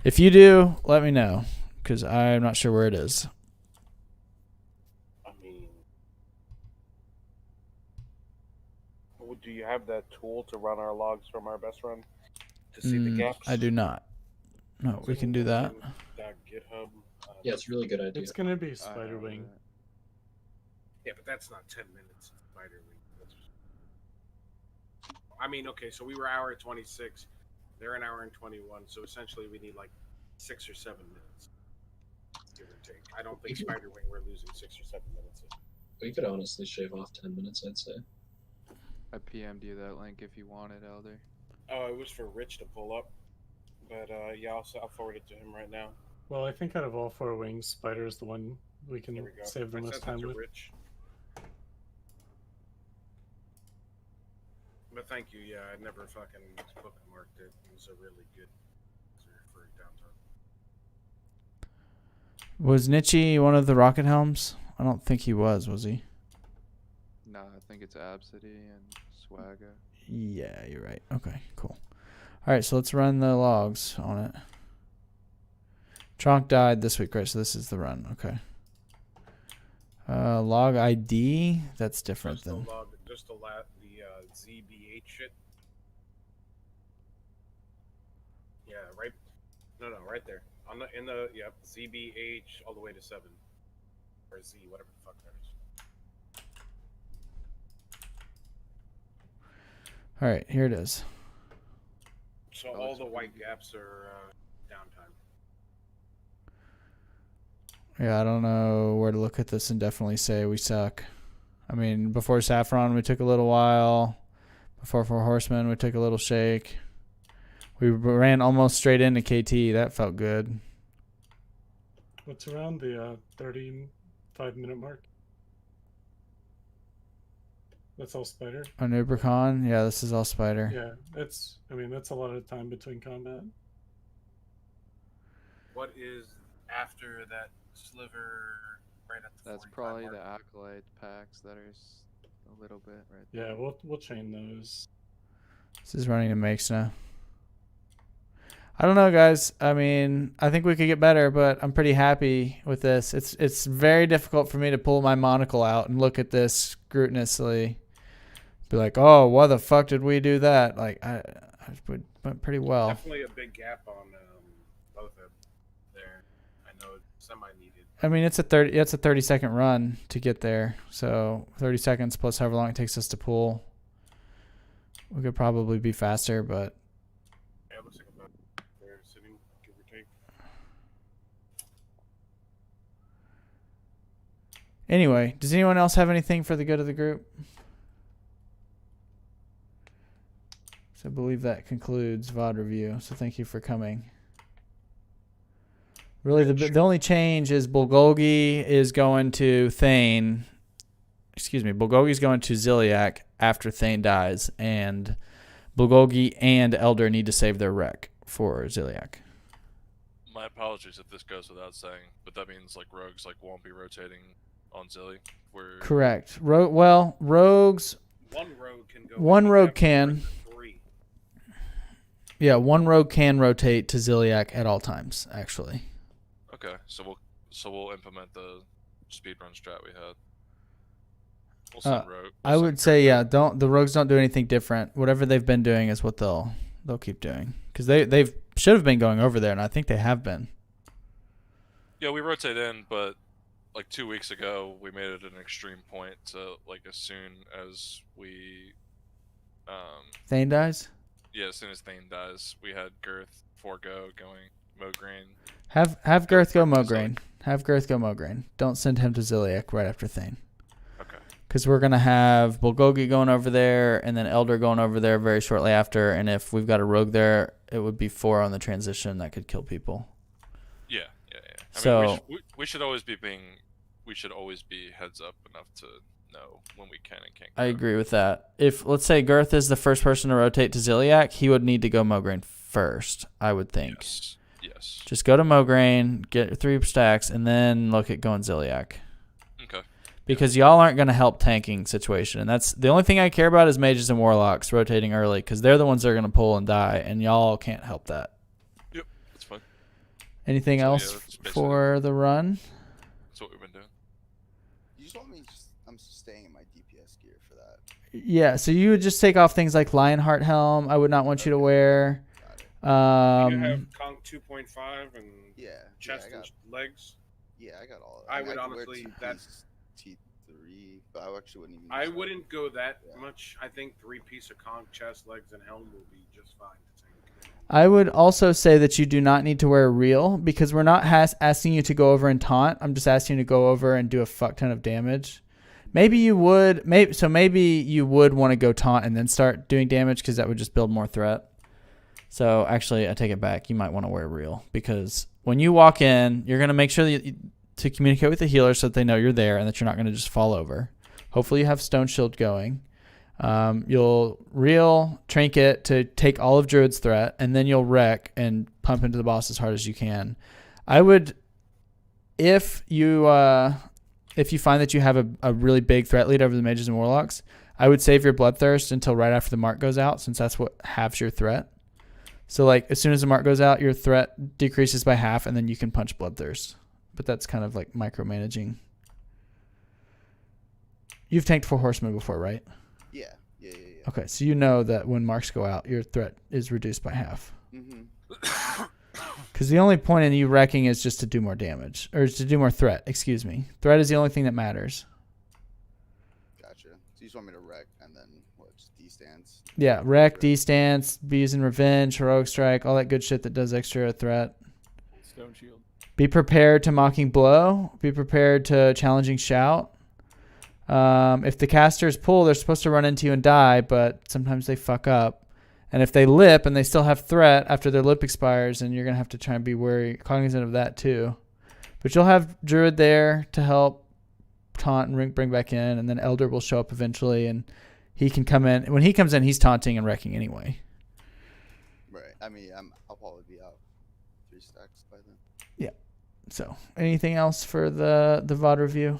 Speaker 7: If you do, let me know, because I'm not sure where it is.
Speaker 1: I mean, do you have that tool to run our logs from our best run to see the gaps?
Speaker 7: I do not. No, we can do that.
Speaker 1: GitHub.
Speaker 10: Yeah, it's a really good idea.
Speaker 8: It's gonna be Spiderwing.
Speaker 1: Yeah, but that's not 10 minutes. Spiderwing. I mean, okay, so we were hour 26. They're an hour and 21. So essentially, we need like 6 or 7 minutes, give or take. I don't think Spiderwing we're losing 6 or 7 minutes.
Speaker 10: We could honestly shave off 10 minutes, I'd say.
Speaker 14: I PM'd you that link if you wanted, Elder.
Speaker 1: Oh, it was for Rich to pull up, but yeah, I'll forward it to him right now.
Speaker 8: Well, I think out of all 4 wings, Spider is the one we can save the most time with.
Speaker 1: Rich. But thank you. Yeah, I never fucking bookmarked it. It was a really good for downtime.
Speaker 7: Was Nietzsche one of the rocket helms? I don't think he was he?
Speaker 14: No, I think it's Absidy and Swagger.
Speaker 7: Yeah, you're right. Okay, cool. All right, so let's run the logs on it. Tronk died this week, right? So this is the run. Okay. Log ID, that's different
Speaker 1: just
Speaker 7: than.
Speaker 1: Just the ZBH shit. Yeah, right. No, right there. ZBH all the way to 7 or Z, whatever the fuck that is.
Speaker 7: All right, here it is.
Speaker 1: So all the white gaps are downtime.
Speaker 7: Yeah, I don't know where to look at this and definitely say we suck. I mean, before Saffron, we took a little while. Before Four Horsemen, we took a little shake. We ran almost straight into KT. That felt good.
Speaker 8: What's around the 35-minute mark? That's all Spider?
Speaker 7: On Ubercon? Yeah, this is all Spider.
Speaker 8: Yeah, that's a lot of time between combat.
Speaker 1: What is after that sliver right at the
Speaker 14: That's probably the Acolyte packs that are a little bit right there.
Speaker 8: Yeah, we'll chain those.
Speaker 7: This is running to makes now. I don't know, guys. I mean, I think we could get better, but I'm pretty happy with this. It's very difficult for me to pull my monocle out and look at this scrupulously. Be like, oh, why the fuck did we do that? Like, I went pretty well.
Speaker 1: Definitely a big gap on both of there. I know it's semi-needed.
Speaker 7: I mean, it's a 30-second run to get there. So 30 seconds plus however long it takes us to pull. We could probably be faster, but
Speaker 1: yeah, it looks like about there sitting, give or take.
Speaker 7: Anyway, does anyone else have anything for the good of the group? So I believe that concludes VOD review. So thank you for coming. Really, the only change is Bulgogi is going to Thane. Excuse me, Bulgogi's going to Ziliak after Thane dies, and Bulgogi and Elder need to save their wreck for Ziliak.
Speaker 5: My apologies if this goes without saying, but that means like rogues like won't be rotating on Zilly. We're
Speaker 7: Correct. Well, rogues.
Speaker 1: One rogue can go.
Speaker 7: One
Speaker 1: in,
Speaker 7: rogue
Speaker 1: have
Speaker 7: can.
Speaker 1: 3.
Speaker 7: Yeah, one rogue can rotate to Ziliac at all times. Actually.
Speaker 5: okay. So we'll implement the speedrun strat we had. We'll send rogue.
Speaker 7: I would say the rogues don't do anything different. Whatever they've been doing is what they'll keep doing, because they've should have been going over there, and I think they have been.
Speaker 5: Yeah, we rotate in, but like 2 weeks ago, we made it an extreme point to like as soon as we
Speaker 7: Thane dies.
Speaker 5: Yeah, as soon as Thane dies, we had Girth forego going Mograine.
Speaker 7: Have Girth go Mograine. Have Girth go Mograine. Don't send him to Ziliac right after Thane.
Speaker 5: Okay.
Speaker 7: Because we're gonna have Bulgogi going over there, and then Elder going over there very shortly after. And if we've got a rogue there, it would be 4 on the transition that could kill people.
Speaker 5: Yeah.
Speaker 7: So
Speaker 5: mean, we should always be heads up enough to know when we can and can't.
Speaker 7: I agree with that. If let's say Girth is the first person to rotate to Ziliac, he would need to go Mograine first, I would think.
Speaker 5: Yes.
Speaker 7: Just go to Mograine, get your 3 stacks, and then look at going Ziliac.
Speaker 5: Okay.
Speaker 7: Because y'all aren't going to help tanking situation, and that's the only thing I care about is mages and warlocks rotating early, because they're the ones that are going to pull and die, and y'all can't help that.
Speaker 5: Yep, that's fine.
Speaker 7: Anything else for the run?
Speaker 5: That's what we've been doing.
Speaker 21: You just want me I'm staying in my DPS gear for that.
Speaker 7: Yeah, so you would just take off things like Lionheart helm. I would not want you to wear.
Speaker 1: You have Conk 2.5 and chest and legs.
Speaker 21: Yeah, I got all of that.
Speaker 1: I would honestly
Speaker 21: that's T3, but I actually wouldn't even.
Speaker 1: I wouldn't go that much. I think 3-piece of Conk, chest, legs, and helm will be just fine to tank.
Speaker 7: I would also say that you do not need to wear a reel, because we're not asking you to go over and taunt. I'm just asking you to go over and do a fuck ton of damage. Maybe you would. Maybe you would want to go taunt and then start doing damage, because that would just build more threat. So actually, I take it back. You might want to wear a reel, because when you walk in, you're going to make sure that to communicate with the healer so that they know you're there and that you're not going to just fall over. Hopefully you have Stone Shield going. You'll reel Trinket to take all of Druid's threat, and then you'll wreck and pump into the boss as hard as you can. I would, if you find that you have a really big threat lead over the mages and warlocks, I would save your Bloodthirst until right after the mark goes out, since that's what halves your threat. So like as soon as the mark goes out, your threat decreases by half, and then you can punch Bloodthirst. But that's kind of like micromanaging. You've tanked 4 horsemen before, right?
Speaker 21: Yeah.
Speaker 7: Okay, so you know that when marks go out, your threat is reduced by half. Because the only point in you wrecking is just to do more damage, or to do more threat. Excuse me. Threat is the only thing that matters.
Speaker 21: Gotcha. So you just want me to wreck and then what? Just D-stance?
Speaker 7: Yeah, wreck, D-stance, be using revenge, heroic strike, all that good shit that does extra threat.
Speaker 6: Stone shield.
Speaker 7: Be prepared to mocking blow. Be prepared to challenging shout. If the casters pull, they're supposed to run into you and die, but sometimes they fuck up. And if they lip and they still have threat after their lip expires, then you're going to have to try and be cognizant of that too. But you'll have Druid there to help taunt and bring back in, and then Elder will show up eventually, and he can come in. When he comes in, he's taunting and wrecking anyway.
Speaker 21: Right. I mean, I'll probably be out 3 stacks by then.
Speaker 7: Yeah. So, anything else for the VOD review?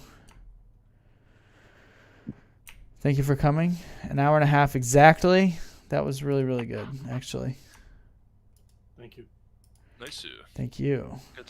Speaker 7: Thank you for coming. An hour and a half exactly. That was really, really good, actually.
Speaker 8: Thank you.
Speaker 5: Nice.
Speaker 7: Thank you.
Speaker 5: Good